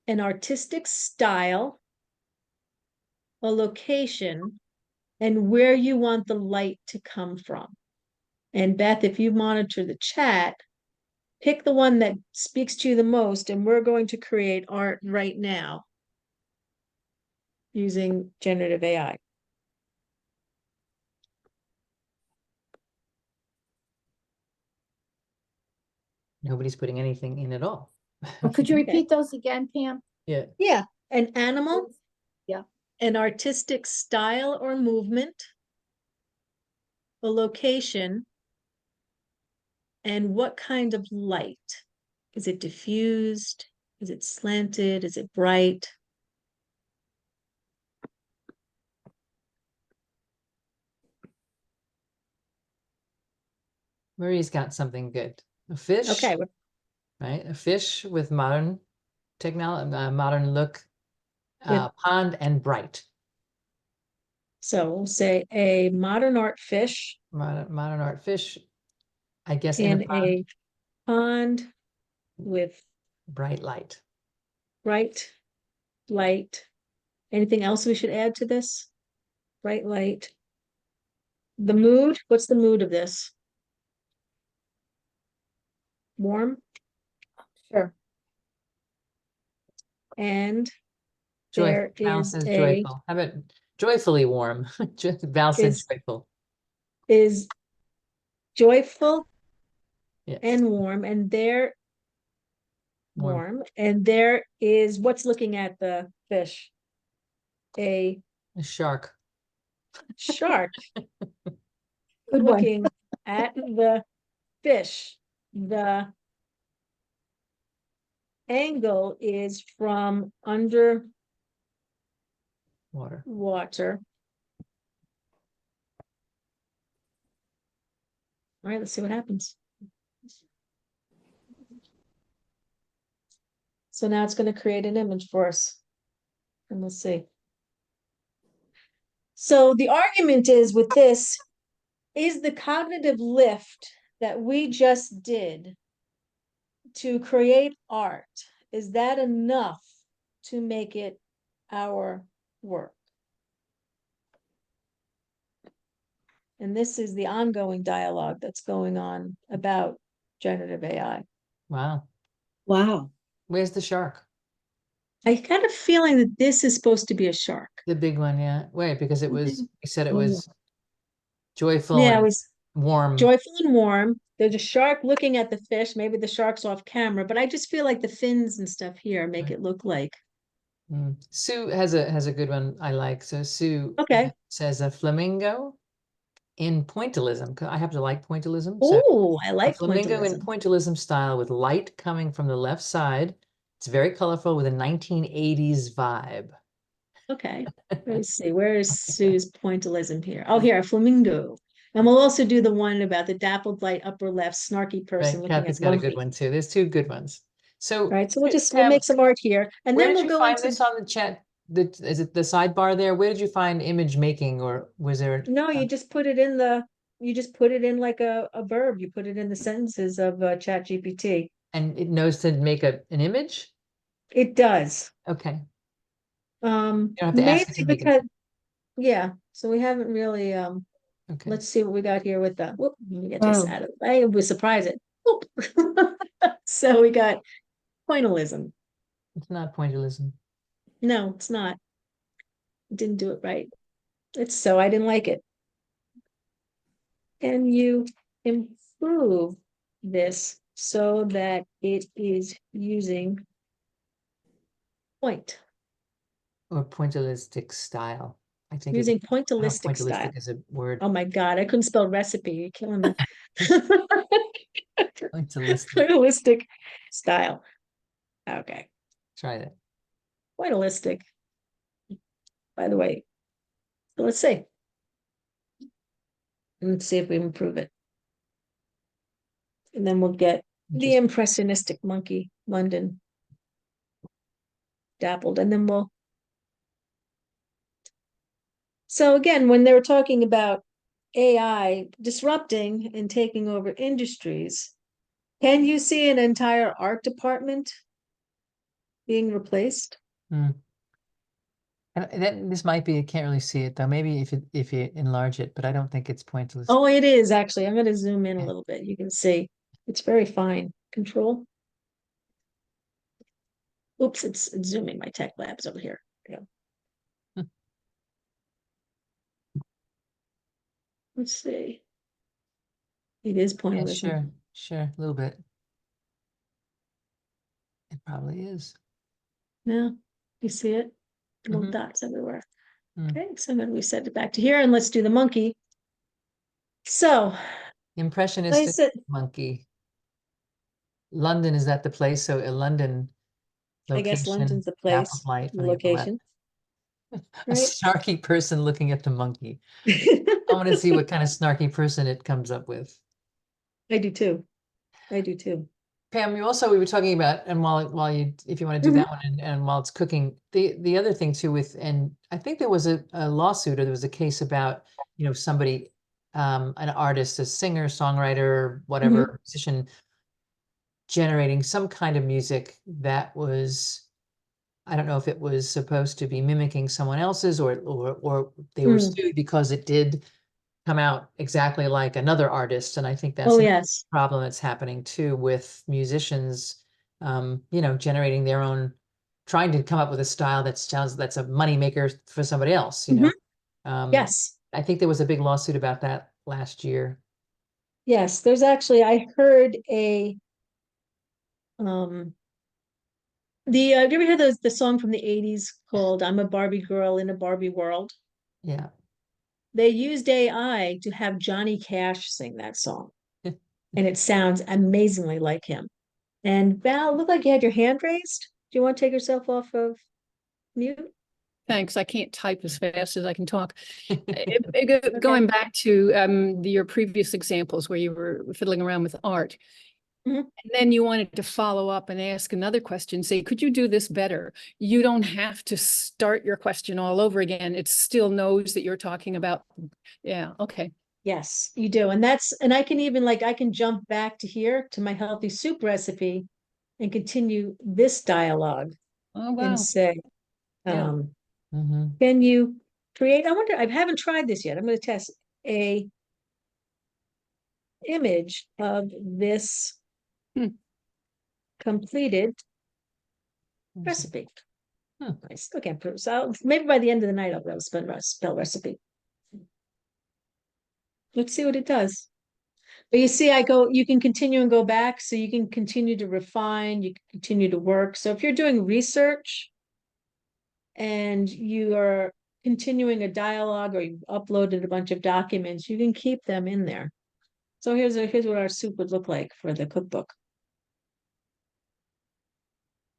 an artistic style, a location, and where you want the light to come from. And Beth, if you monitor the chat, pick the one that speaks to you the most, and we're going to create art right now using generative AI. Nobody's putting anything in at all. Well, could you Okay. repeat those again, Pam? Yeah. Yeah, an animal. Yeah. An artistic style or movement, a location, and what kind of light. Is it diffused? Is it slanted? Is it bright? Marie's got something good. A fish, Okay, right? A fish with modern technology, modern look, With- pond and bright. so we'll say a modern art fish Modern art fish, I guess, in in a pond, a pond with bright light. bright light. Anything else we should add to this? Bright light. The mood, what's the mood of this? Warm Sure. and Joyful. there Val is says joyful. How about joyfully warm? Val said Is- joyful. is joyful Yes. and warm, and there Warm. and there is what's looking at the fish. A A shark. shark Good one. looking at the fish. The angle is from underwater. Water. All right, let's see what happens. So now it's going to create an image for us. And we'll see. So the argument is with this, is the cognitive lift that we just did to create art, is that enough to make it our work? And this is the ongoing dialogue that's going on about generative AI. Wow. Wow. Where's the shark? I got a feeling that this is supposed to be a shark. The big one, yeah. Wait, because it was, you said it Oh, was joyful yeah, it and was warm. joyful and warm. There's a shark looking at the fish. Maybe the shark's off camera, but I just feel like the fins and stuff here make it look like. Sue has a good one I like. So Sue Okay. says a flamingo in pointillism. 'Cause I happen to like pointillism. So Oh, I a like flamingo in pointillism. pointillism style with light coming from the left side. It's very colorful with a 1980s vibe. Okay. Let's see. Where is Sue's pointillism here? Oh, here, a flamingo. And we'll also do the one about the dappled light upper left snarky person Right, looking Kathy's at got a good monkey. one too. There's two good ones. So, All right, so we'll Pam, make some art here, and where then did we'll you go find into. this on the chat? Is it the sidebar there? Where did you find image making, or was there? No, you just put it in the. You just put it in like a verb. You put it in the sentences of ChatGPT. And it knows to make an image? It does. Okay. You don't have to Mainly ask it to make it. because yeah. So we haven't really Okay. Let's see what we got here with the. Whoop, let me get this Wow. out of the way. It was surprising. Whoop. So we got pointillism. It's not pointillism. No, it's not. Didn't do it right. It's so I didn't like it. Can you improve this so that it is using point, Or pointillistic style. I think using I don't know if pointillistic style? pointillistic is a word. Oh my God, I couldn't spell recipe. You're killing me. Pointillistic. Pointillistic style. Okay. Try that. Pointillistic. By the way, so let's see. Let's see if we improve it. And then we'll get the impressionistic monkey, London, dappled, and then we'll. So again, when they were talking about AI disrupting and taking over industries, can you see an entire art department being replaced? Hmm. And this might be, I can't really see it though. Maybe if you enlarge it, but I don't think it's pointless. Oh, it is actually. I'm going to zoom in a Yeah. little bit. You can see it's very fine. Control. Oops, it's zooming. My tech lab's over here. There we go. Let's see. It is Yeah, pointillism. sure, a little bit. It probably is. Yeah, you see it? Little Mhm. dots everywhere. Mm. Okay, so then we set it back to here and let's do the monkey. So, Impressionistic place it. monkey. London, is that the place? So a London I guess location, London's the dappled place, light the from the upper left. location, A right? snarky person looking at the monkey. I want to see what kind of snarky person it comes up with. I do too. I do too. Pam, we were talking about, and while you, if you want to do that one, and while it's cooking, the other thing too with, and I think there was a lawsuit, or there was a case about, somebody, an artist, a singer, songwriter, whatever, musician, generating some kind of music that was, I don't know if it was supposed to be mimicking someone else's, or they were sued because it did come out exactly like another artist. And I think that's Oh, a yes. problem that's happening too with musicians, generating their own, trying to come up with a style that sounds, that's a moneymaker for somebody else, Yes. I think there was a big lawsuit about that last year. Yes. There's actually, I heard do you ever hear the song from the 80s called I'm a Barbie Girl in a Barbie World? Yeah. They used AI to have Johnny Cash sing that song. And it sounds amazingly like him. And Val, it looked like you had your hand raised. Do you want to take yourself off of mute? Thanks. I can't type as fast as I can talk. Going back to your previous examples where you were fiddling around with art, and then you wanted to follow up and ask another question, say, could you do this better? You don't have to start your question all over again. It still knows that you're talking about. Yeah. Okay. Yes, you do. And I can even I can jump back to here to my healthy soup recipe and continue this dialogue Oh, wow. and say, Yeah. can you create, I haven't tried this yet. I'm going to test image of this Hmm. completed Awesome. recipe. Hmm. I still can't prove, so maybe by the end of the night I'll be able to spell recipe. Let's see what it does. But you see, you can continue and go back, so you can continue to refine, you can continue to work. So if you're doing research and you are continuing a dialogue or you've uploaded a bunch of documents, you can keep them in there. So here's what our soup would look like for the cookbook.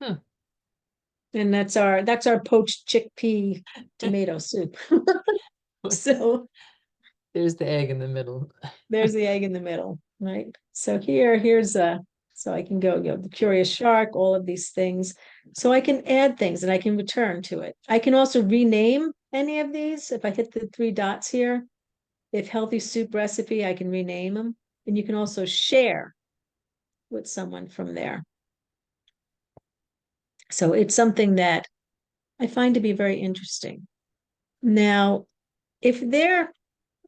Hmm. And that's our poached chickpea tomato soup. So There's the egg in the middle. there's the egg in the middle, right? So here's so I can go, the curious shark, all of these things. So I can add things and I can return to it. I can also rename any of these. If I hit the 3 dots here, if healthy soup recipe, I can rename them. And you can also share with someone from there. So it's something that I find to be very interesting. Now, if I'm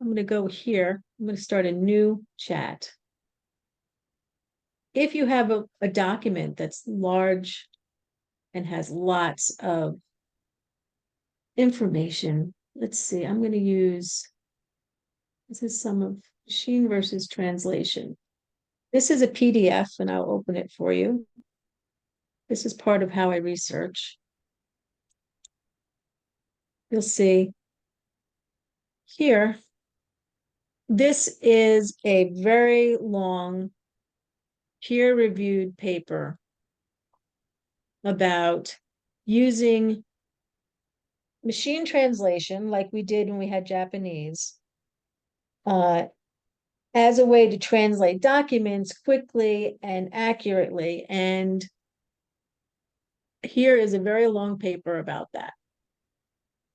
going to go here, I'm going to start a new chat. If you have a document that's large and has lots of information, let's see, I'm going to use, this is some of machine versus translation. This is a PDF and I'll open it for you. This is part of how I research. You'll see here, this is a very long peer-reviewed paper about using machine translation, like we did when we had Japanese, as a way to translate documents quickly and accurately. And here is a very long paper about that.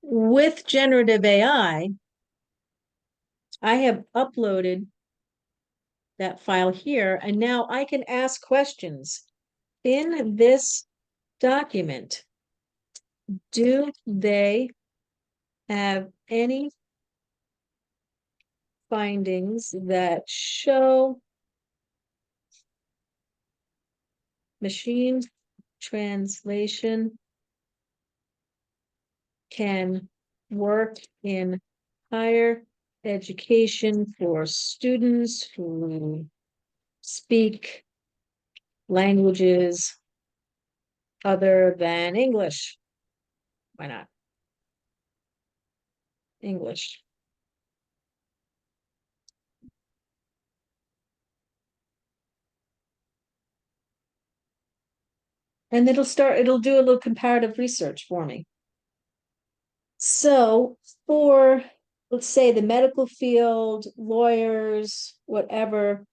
With generative AI, I have uploaded that file here, and now I can ask questions in this document. Do they have any findings that show machine translation can work in higher education for students who speak languages other than English? Why not? English. And it'll do a little comparative research for me. So for, let's say, the medical field, lawyers, whatever,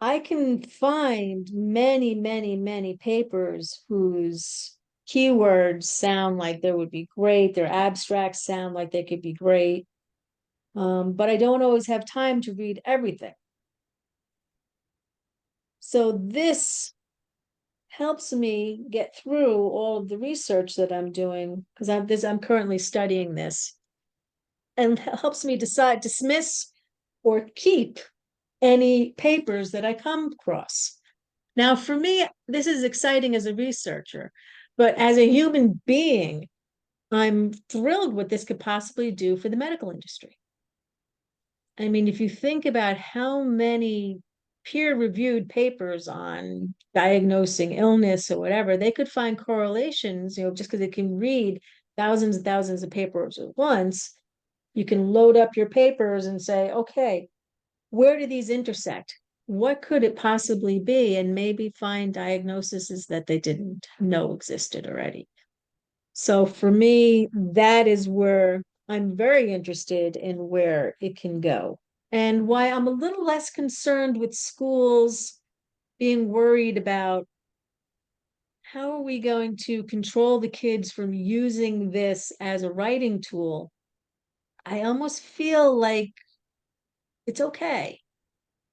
I can find many, many, many papers whose keywords sound like they would be great, their abstracts sound like they could be great, but I don't always have time to read everything. So this helps me get through all of the research that I'm doing, because I'm currently studying this, and helps me dismiss or keep any papers that I come across. Now, for me, this is exciting as a researcher, but as a human being, I'm thrilled what this could possibly do for the medical industry. I mean, if you think about how many peer-reviewed papers on diagnosing illness or whatever, they could find correlations, just because they can read thousands and thousands of papers at once. You can load up your papers and say, okay, where do these intersect? What could it possibly be? And maybe find diagnoses that they didn't know existed already. So for me, that is where I'm very interested in where it can go. And why I'm a little less concerned with schools being worried about how are we going to control the kids from using this as a writing tool. I almost feel like it's okay.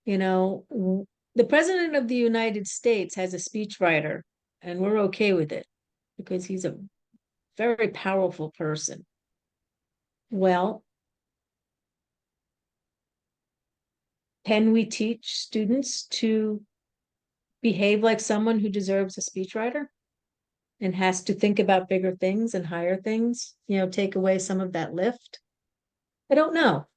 The president of the United States has a speechwriter, and we're okay with it because he's a very powerful person. Well, Can we teach students to behave like someone who deserves a speechwriter and has to think about bigger things and higher things, take away some of that lift? I don't know.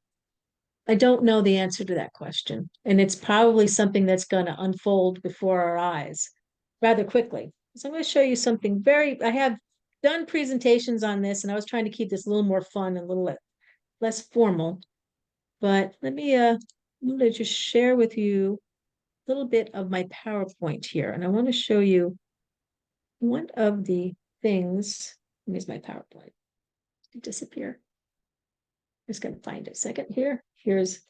I don't know the answer to that question. And it's probably something that's going to unfold before our eyes rather quickly. So I'm going to show you something I have done presentations on this, and I was trying to keep this a little more fun and a little less formal. But I'm going to just share with you a little bit of my PowerPoint here. And I want to show you one of the things. Here's my PowerPoint. It disappear. Just gonna find it a second here. Here's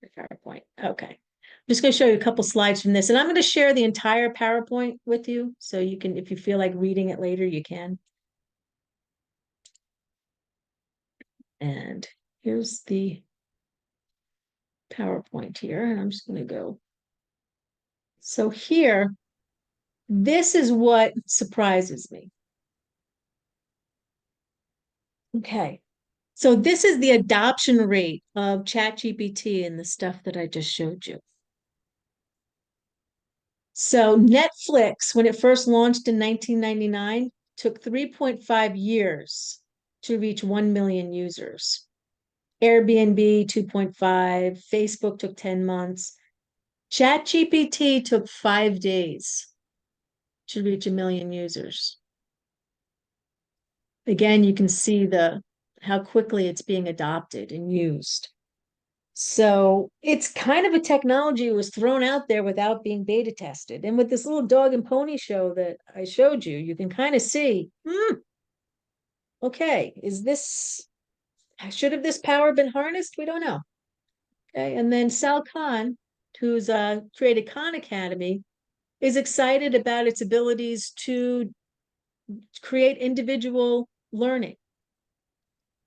the PowerPoint. Okay. I'm just gonna show you a couple slides from this, and I'm gonna share the entire PowerPoint with you. So you can, if you feel like reading it later, you can. And here's the PowerPoint here, and I'm just gonna go. So here, this is what surprises me. Okay. So this is the adoption rate of ChatGPT and the stuff that I just showed you. So Netflix, when it first launched in 1999, took 3.5 years to reach 1 million users. Airbnb, 2.5, Facebook took 10 months. ChatGPT took 5 days to reach 1 million users. Again, you can see how quickly it's being adopted and used. So it's kind of a technology that was thrown out there without being beta tested. And with this little dog and pony show that I showed you, you can kind of see, okay, should have this power been harnessed? We don't know. Okay, and then Sal Khan, who's created Khan Academy, is excited about its abilities to create individual learning.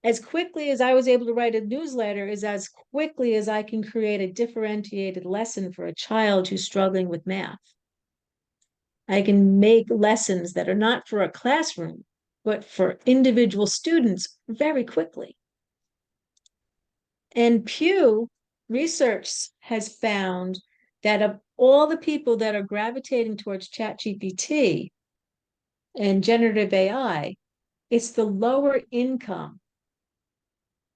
As quickly as I was able to write a newsletter is as quickly as I can create a differentiated lesson for a child who's struggling with math. I can make lessons that are not for a classroom, but for individual students very quickly. And Pew Research has found that of all the people that are gravitating towards ChatGPT and generative AI, it's the lower income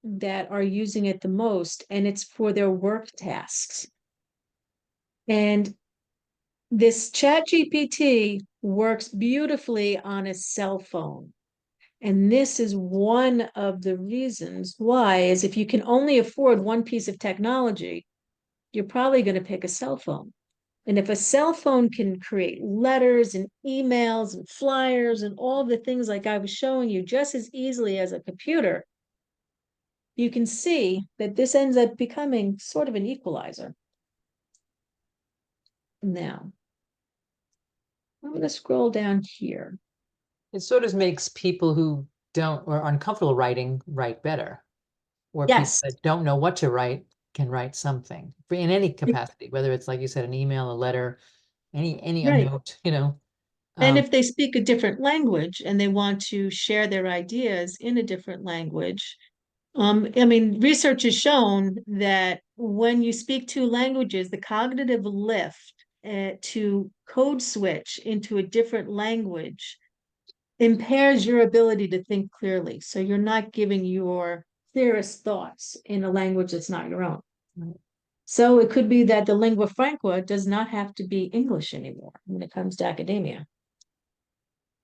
that are using it the most, and it's for their work tasks. And this ChatGPT works beautifully on a cell phone. And this is one of the reasons why, is if you can only afford one piece of technology, you're probably going to pick a cell phone. And if a cell phone can create letters and emails and flyers and all the things like I was showing you just as easily as a computer, you can see that this ends up becoming sort of an equalizer. Now, I'm going to scroll down here. It sort of makes people who don't or are uncomfortable write better, or Yes. people that don't know what to write can write something in any capacity, whether it's, like you said, an email, a letter, a Right. note, you know. And if they speak a different language and they want to share their ideas in a different language, I mean, research has shown that when you speak two languages, the cognitive lift to code switch into a different language impairs your ability to think clearly. So you're not giving your clearest thoughts in a language that's not your own. Right. So it could be that the lingua franca does not have to be English anymore when it comes to academia.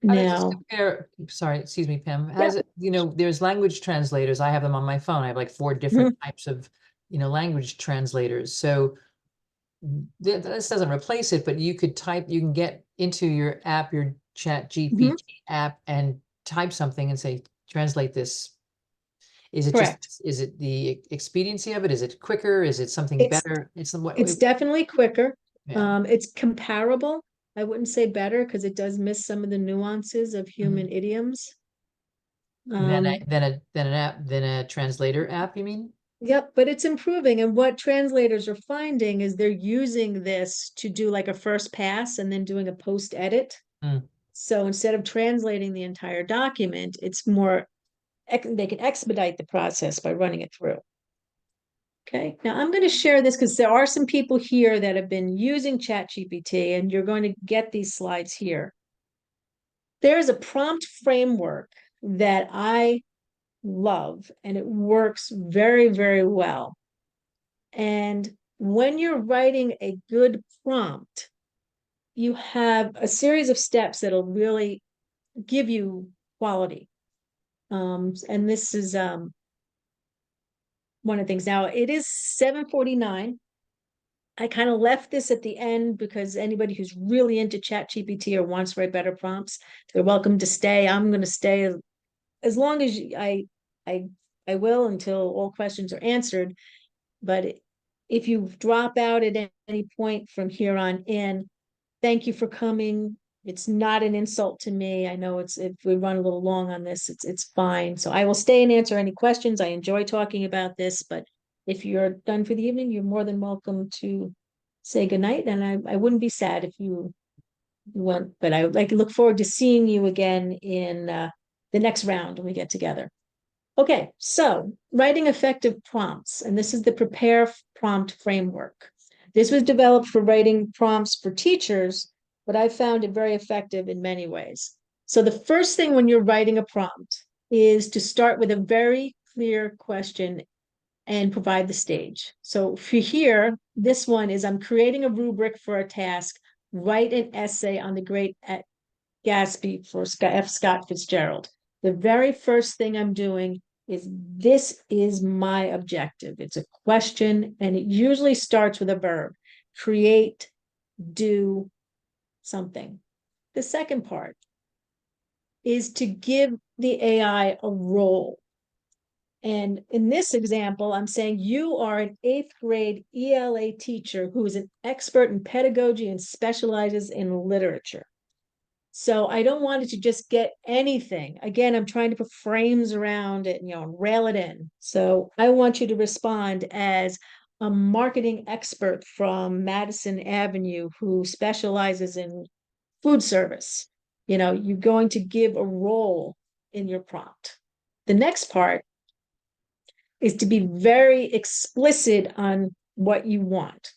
How does this Now, compare? Sorry, excuse me, Pam. There's language translators. I have them on my phone. I have like 4 different types of, language translators. So this doesn't replace it, but you can get into your app, your ChatGPT app, and type something and say, translate this. Is it correct. is it the expediency of it? Is it quicker? Is it something better? It's definitely quicker. Yeah. It's comparable. I wouldn't say better because it does miss some of the nuances of human idioms. Then a translator app, you mean? Yep, but it's improving. And what translators are finding is they're using this to do like a first pass and then doing a post edit. So instead of translating the entire document, it's more, they can expedite the process by running it through. Okay, now I'm going to share this because there are some people here that have been using ChatGPT, and you're going to get these slides here. There's a prompt framework that I love, and it works very, very well. And when you're writing a good prompt, you have a series of steps that'll really give you quality. And this is one of the things. Now it is 7:49. I kind of left this at the end because anybody who's really into ChatGPT or wants to write better prompts, they're welcome to stay. I'm going to stay as long as I will until all questions are answered. But if you drop out at any point from here on in, thank you for coming. It's not an insult to me. I know if we run a little long on this, it's fine. So I will stay and answer any questions. I enjoy talking about this, but if you're done for the evening, you're more than welcome to say goodnight. And I wouldn't be sad if you went, but I would like to look forward to seeing you again in the next round when we get together. Okay, so writing effective prompts, and this is the prepare prompt framework. This was developed for writing prompts for teachers, but I found it very effective in many ways. So the first thing when you're writing a prompt is to start with a very clear question and provide the stage. So for here, this one is I'm creating a rubric for a task, write an essay on the Great Gatsby for F. Scott Fitzgerald. The very first thing I'm doing is this is my objective. It's a question, and it usually starts with a verb. Create, do something. The second part is to give the AI a role. And in this example, I'm saying you are an 8th grade ELA teacher who is an expert in pedagogy and specializes in literature. So I don't want it to just get anything. Again, I'm trying to put frames around it, rail it in. So I want you to respond as a marketing expert from Madison Avenue who specializes in food service. You're going to give a role in your prompt. The next part is to be very explicit on what you want.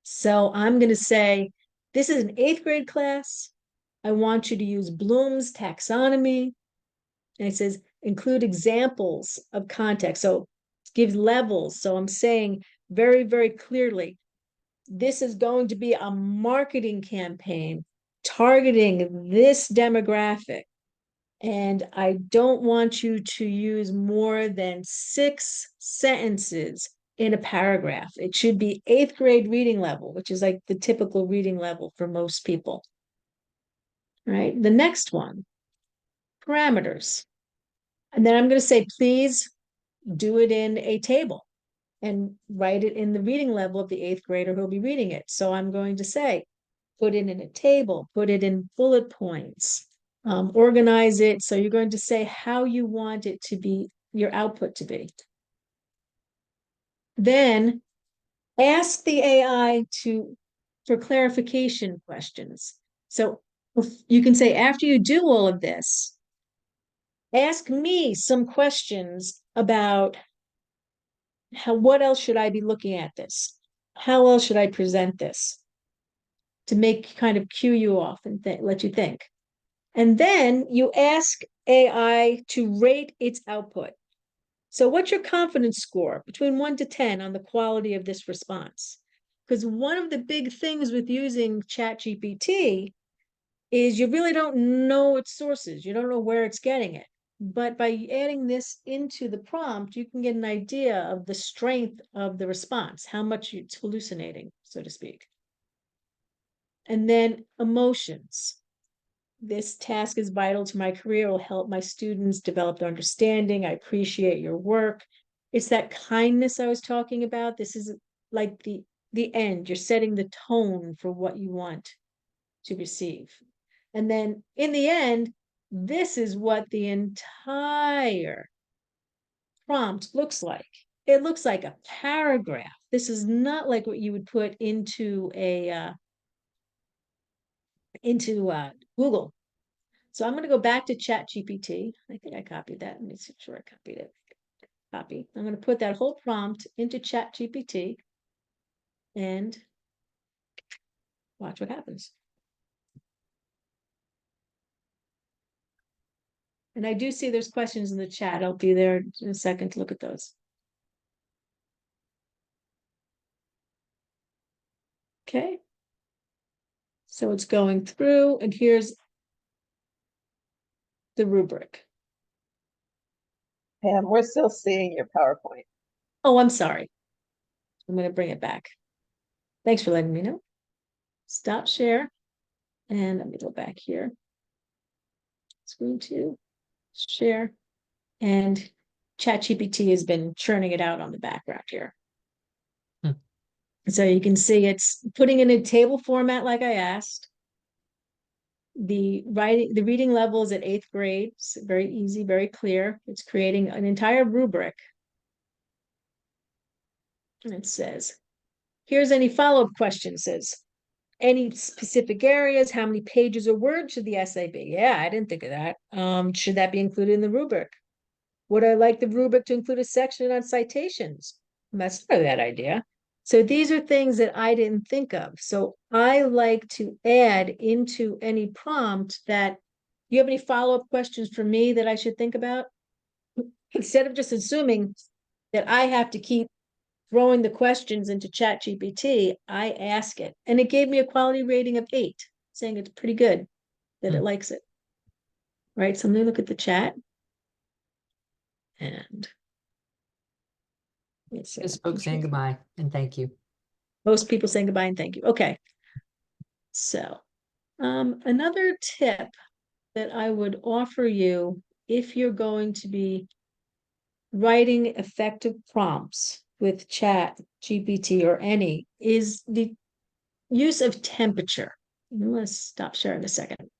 So I'm going to say, this is an 8th grade class. I want you to use Bloom's taxonomy. And it says, include examples of context. So it gives levels. So I'm saying very, very clearly, this is going to be a marketing campaign targeting this demographic. And I don't want you to use more than 6 sentences in a paragraph. It should be 8th grade reading level, which is like the typical reading level for most people. All right, the next one, parameters. And then I'm going to say, please do it in a table and write it in the reading level of the 8th grader who'll be reading it. So I'm going to say, put it in a table, put it in bullet points, organize it. So you're going to say how you want it to be, your output to be. Then ask the AI for clarification questions. So you can say, after you do all of this, ask me some questions about what else should I be looking at this? How else should I present this? To make kind of cue you off and let you think. And then you ask AI to rate its output. So what's your confidence score between 1 to 10 on the quality of this response? Because one of the big things with using ChatGPT is you really don't know its sources. You don't know where it's getting it. But by adding this into the prompt, you can get an idea of the strength of the response, how much it's hallucinating, so to speak. And then emotions. This task is vital to my career. It will help my students develop their understanding. I appreciate your work. It's that kindness I was talking about. This is like the end. You're setting the tone for what you want to receive. And then in the end, this is what the entire prompt looks like. It looks like a paragraph. This is not like what you would put into Google. So I'm going to go back to ChatGPT. I think I copied that. Let me see sure I copied it. copy. I'm going to put that whole prompt into ChatGPT and watch what happens. And I do see there's questions in the chat. I'll be there in a second to look at those. Okay. So it's going through, and here's the rubric. Pam, we're still seeing your PowerPoint. Oh, I'm sorry. I'm going to bring it back. Thanks for letting me know. Stop share. And let me go back here. Screen 2, share. And ChatGPT has been churning it out on the background here. So you can see it's putting in a table format like I asked. The reading level is at 8th grade. It's very easy, very clear. It's creating an entire rubric. And it says, here's any follow-up questions. Says, any specific areas, how many pages or words should the essay be? Yeah, I didn't think of that. Should that be included in the rubric? Would I like the rubric to include a section on citations? That's not a bad idea. So these are things that I didn't think of. So I like to add into any prompt that, you have any follow-up questions for me that I should think about? Instead of just assuming that I have to keep throwing the questions into ChatGPT, I ask it. And it gave me a quality rating of 8, saying it's pretty good, that it likes it. Right, so let me look at the chat. And Just folks saying goodbye and thank you. Most people saying goodbye and thank you. Okay. So, another tip that I would offer you if you're going to be writing effective prompts with ChatGPT or any is the use of temperature. I'm going to stop sharing a second.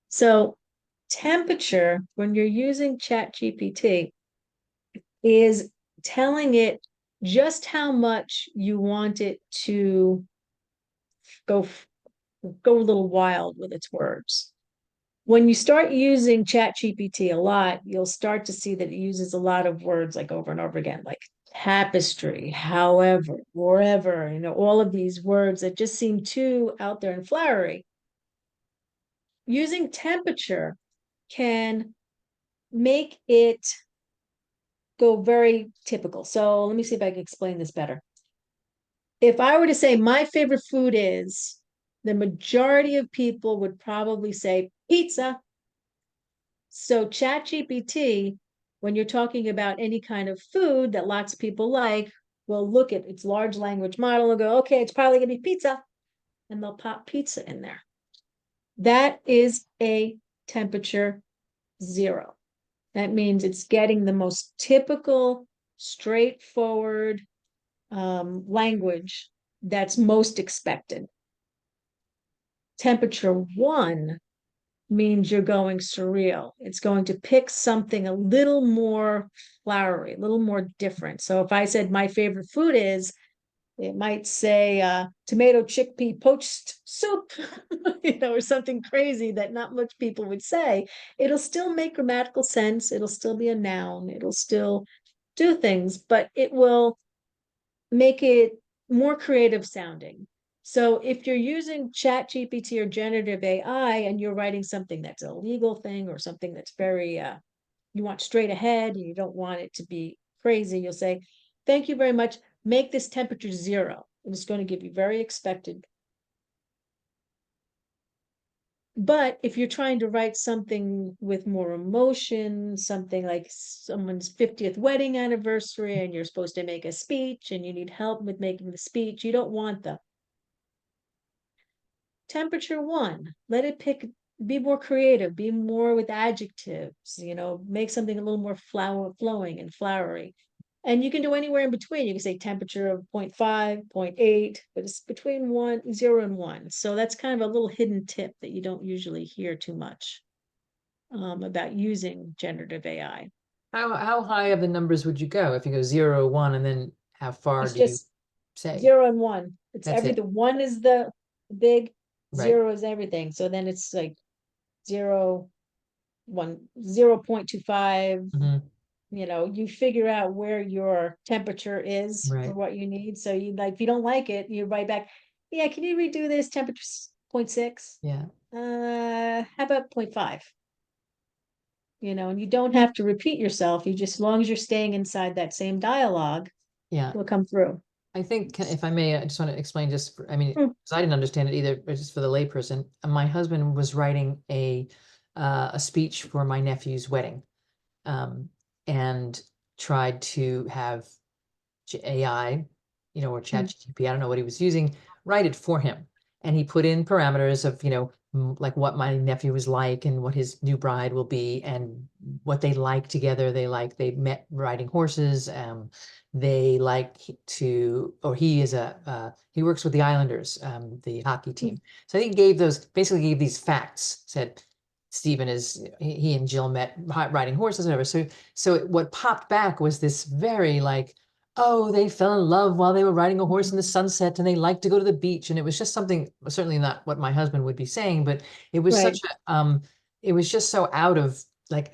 So, temperature, when you're using ChatGPT, is telling it just how much you want it to go a little wild with its words. When you start using ChatGPT a lot, you'll start to see that it uses a lot of words like over and over again, like tapestry, however, wherever, all of these words that just seem too out there and flowery. Using temperature can make it go very typical. So let me see if I can explain this better. If I were to say my favorite food is, the majority of people would probably say pizza. So ChatGPT, when you're talking about any kind of food that lots of people like, will look at its large language model and go, okay, it's probably gonna be pizza. And they'll pop pizza in there. That is a temperature 0. That means it's getting the most typical, straightforward language that's most expected. Temperature 1 means you're going surreal. It's going to pick something a little more flowery, a little more different. So if I said my favorite food is, it might say tomato chickpea poached soup, or something crazy that not much people would say. It'll still make grammatical sense. It'll still be a noun. It'll still do things, but it will make it more creative sounding. So if you're using ChatGPT or generative AI and you're writing something that's a legal thing or something that's very, you want straight ahead and you don't want it to be crazy, you'll say, thank you very much. Make this temperature 0. And it's going to give you very expected. But if you're trying to write something with more emotion, something like someone's 50th wedding anniversary, and you're supposed to make a speech and you need help with making the speech, you don't want the temperature 1. Let it pick, be more creative, be more with adjectives, make something a little more flowing and flowery. And you can do anywhere in between. You can say temperature of 0.5, 0.8, but it's between 0 and 1. So that's kind of a little hidden tip that you don't usually hear too much about using generative AI. How high of the numbers would you go if you go 0, 1, and then how far It's do you just say? 0 and 1. It's That's it. the 1 is the big, Right. 0 is everything. So then it's like 0, 1, 0.25, Mhm. you figure out where your temperature is for Right. what you need. So you like, if you don't like it, you write back, yeah, can you redo this temperature 0.6? Yeah. How about 0.5? And you don't have to repeat yourself. You just, as long as you're staying inside that same dialogue, Yeah. will come through. I think, if I may, I just want to explain I mean, Mm. 'cause I didn't understand it either, but just for the layperson. My husband was writing a speech for my nephew's wedding, and tried to have AI, or ChatGPT, I don't know what he was using, write it for him. And he put in parameters of, like what my nephew was like and what his new bride will be and what they like together. They met riding horses. They like or he works with the Islanders, the hockey team. So he basically gave these facts, said Stephen he and Jill met riding horses, whatever. So what popped back was this very like, oh, they fell in love while they were riding a horse in the sunset and they liked to go to the beach. And it was just something, certainly not what my husband would be saying, but it was Right. it was just so out of like,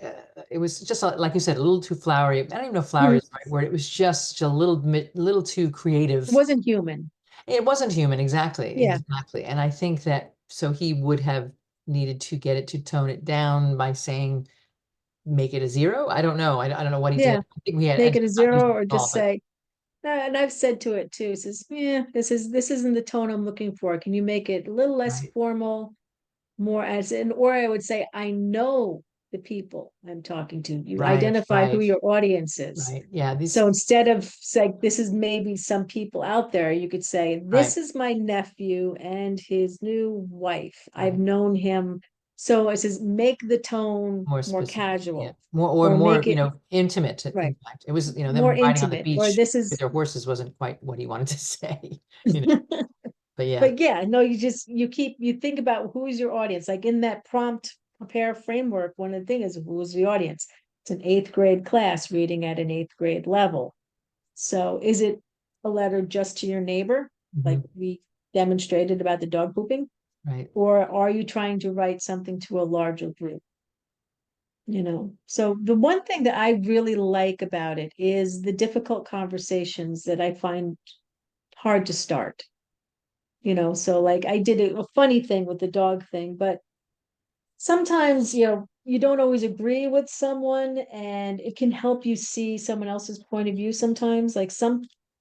it was just like you said, a little too flowery. I don't even know if flowery Mhm. is the right word. It was just a little too creative. It wasn't human. It wasn't human. Exactly. Yeah. Exactly. And I think that, so he would have needed to get it to tone it down by saying, make it a 0. I don't know. I don't know what he did. Yeah. I think we had Make it a ended up not using 0 it or at all, just but say, and I've said to it too, says, yeah, this isn't the tone I'm looking for. Can you make it a little less right. formal, more as in, or I would say, I know the people I'm talking to. You Right, identify who right, your audience is. right. Yeah, So instead of saying, this is maybe some people out there, you could say, right, this is my nephew and his new wife. I've right. known him. So it says, make the tone More more specific. Yeah. casual Or or more, make it intimate, right, in fact. It was, more them riding on the intimate, or beach this with is their horses wasn't quite what he wanted to say, you know. But yeah, But yeah, no, you think about who's your audience. Like in that prompt prepare framework, one of the things is who's the audience? It's an 8th grade class reading at an 8th grade level. So is it a letter just to your neighbor, like mhm, we demonstrated about the dog pooping? right. Or are you trying to write something to a larger group? So the one thing that I really like about it is the difficult conversations that I find hard to start. So like I did a funny thing with the dog thing, but sometimes, you don't always agree with someone and it can help you see someone else's point of view sometimes. Like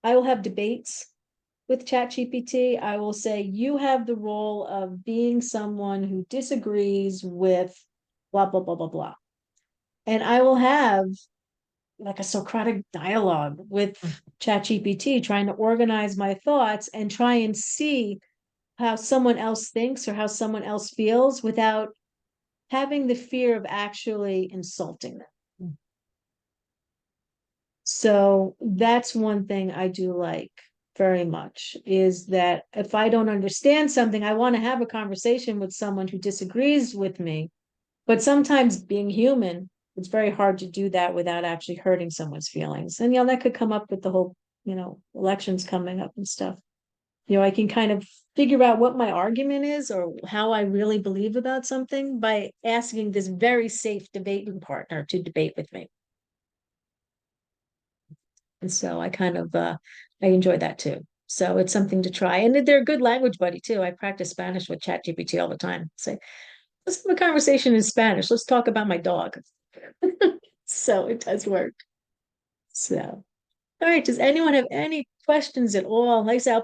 I will have debates with ChatGPT. I will say, you have the role of being someone who disagrees with blah, blah, blah, blah, blah. And I will have like a Socratic dialogue with ChatGPT, trying to organize my thoughts and try and see how someone else thinks or how someone else feels without having the fear of actually insulting them. So that's one thing I do like very much, is that if I don't understand something, I want to have a conversation with someone who disagrees with me. But sometimes, being human, it's very hard to do that without actually hurting someone's feelings. And that could come up with the whole, elections coming up and stuff. I can kind of figure out what my argument is or how I really believe about something by asking this very safe debating partner to debate with me. And so I kind of I enjoy that too. So it's something to try. And they're a good language buddy too. I practice Spanish with ChatGPT all the time. Say, let's have a conversation in Spanish. Let's talk about my dog. So it does work. So, all right. Does anyone have any questions at all? Like I said,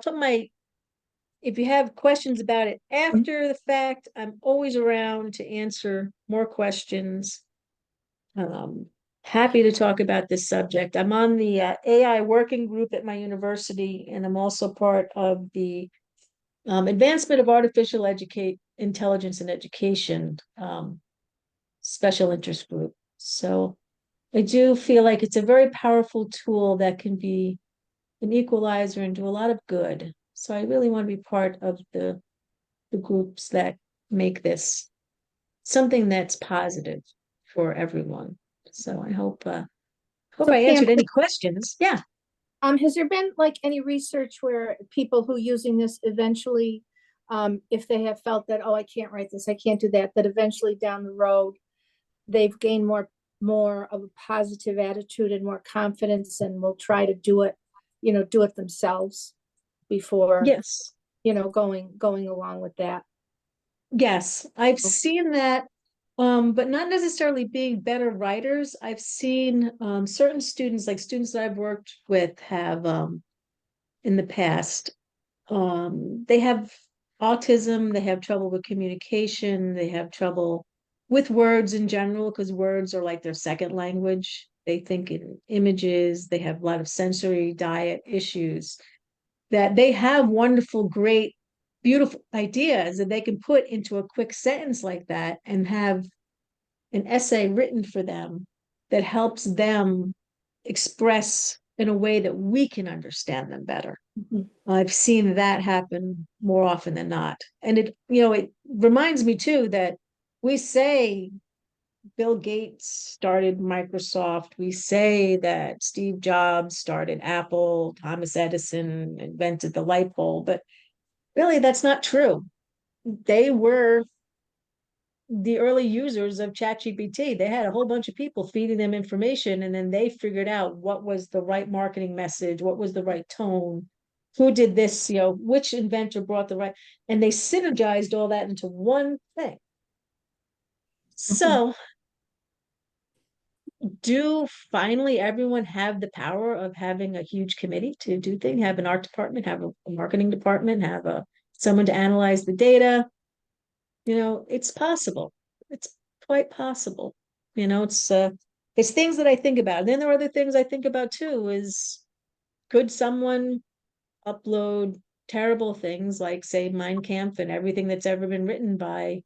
if you have questions about it after the fact, I'm always around to answer more questions. Happy to talk about this subject. I'm on the AI working group at my university, and I'm also part of the advancement of artificial intelligence in education special interest group. So I do feel like it's a very powerful tool that can be an equalizer and do a lot of good. So I really want to be part of the groups that make this something that's positive for everyone. So I hope I So answered Pam, any questions. Yeah. has there been like any research where people who using this eventually, if they have felt that, oh, I can't write this, I can't do that, that eventually down the road they've gained more more of a positive attitude and more confidence, and will try to do it, do it themselves before, Yes. going along with that. Yes, I've seen that, but not necessarily being better writers. I've seen certain students, like students that I've worked with, have in the past, they have autism, they have trouble with communication, they have trouble with words in general, because words are like their second language. They think in images, they have a lot of sensory diet issues, that they have wonderful, great, beautiful ideas that they can put into a quick sentence like that and have an essay written for them that helps them express in a way that we can understand them better. Mhm. I've seen that happen more often than not. And it reminds me too that we say Bill Gates started Microsoft. We say that Steve Jobs started Apple, Thomas Edison invented the light bulb, but really that's not true. They were the early users of ChatGPT. They had a whole bunch of people feeding them information, and then they figured out what was the right marketing message, what was the right tone, who did this, which inventor brought the right, and they synergized all that into one thing. So do finally everyone have the power of having a huge committee to do things, have an art department, have a marketing department, have someone to analyze the data? It's possible. It's quite possible. It's things that I think about. And then there are other things I think about too, is could someone upload terrible things like, say, Mein Kampf and everything that's ever been written by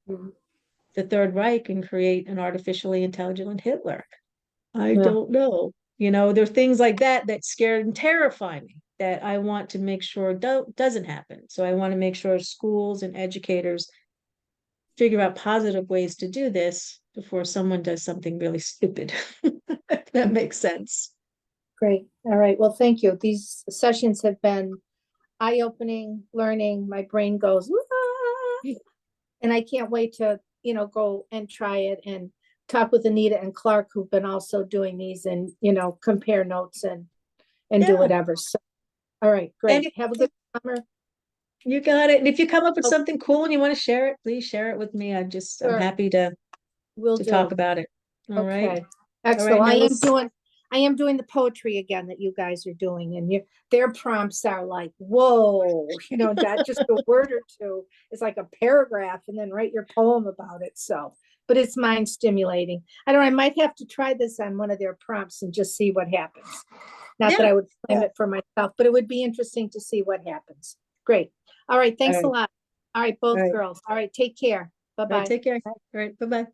the Third Reich and create an artificially intelligent Hitler? I don't know. There are things like that scare and terrify me, that I want to make sure doesn't happen. So I want to make sure schools and educators figure out positive ways to do this before someone does something really stupid. If that makes sense. Great. All right. Well, thank you. These sessions have been eye-opening, learning. My brain goes, "Ah," and I can't wait to, go and try it and talk with Anita and Clark, who've been also doing these, and, compare notes and do Yeah. whatever. So, all right, great. And Have a good summer. you got it. And if you come up with Oh. something cool and you want to share it, please share it with me. I'm Sure. happy to We'll do. talk about it. All right. Okay. Excellent. now I am doing the poetry again that you guys are doing, and their prompts are like, whoa, not just a word or two. It's like a paragraph, and then write your poem about it. So, but it's mind stimulating. I might have to try this on one of their prompts and just see what happens. Not that I would claim it for myself, but it would be interesting to see what happens. Great. All right. Thanks a lot. All right, both girls. All right. Take care. Bye-bye. Take care. All right. Bye-bye.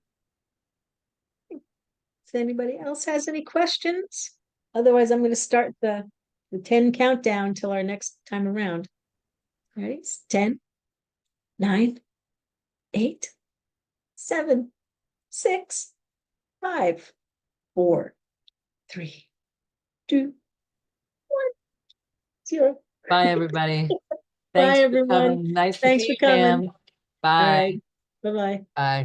If anybody else has any questions, otherwise I'm going to start the 10 countdown till our next time around. Ready? 10, 9, 8, 7, 6, 5, 4, 3, 2, 1, 0. Bye, everybody. Bye, Thanks for everyone. coming. Nice to Thanks see for you, coming. Pam. Bye. Bye-bye. Bye.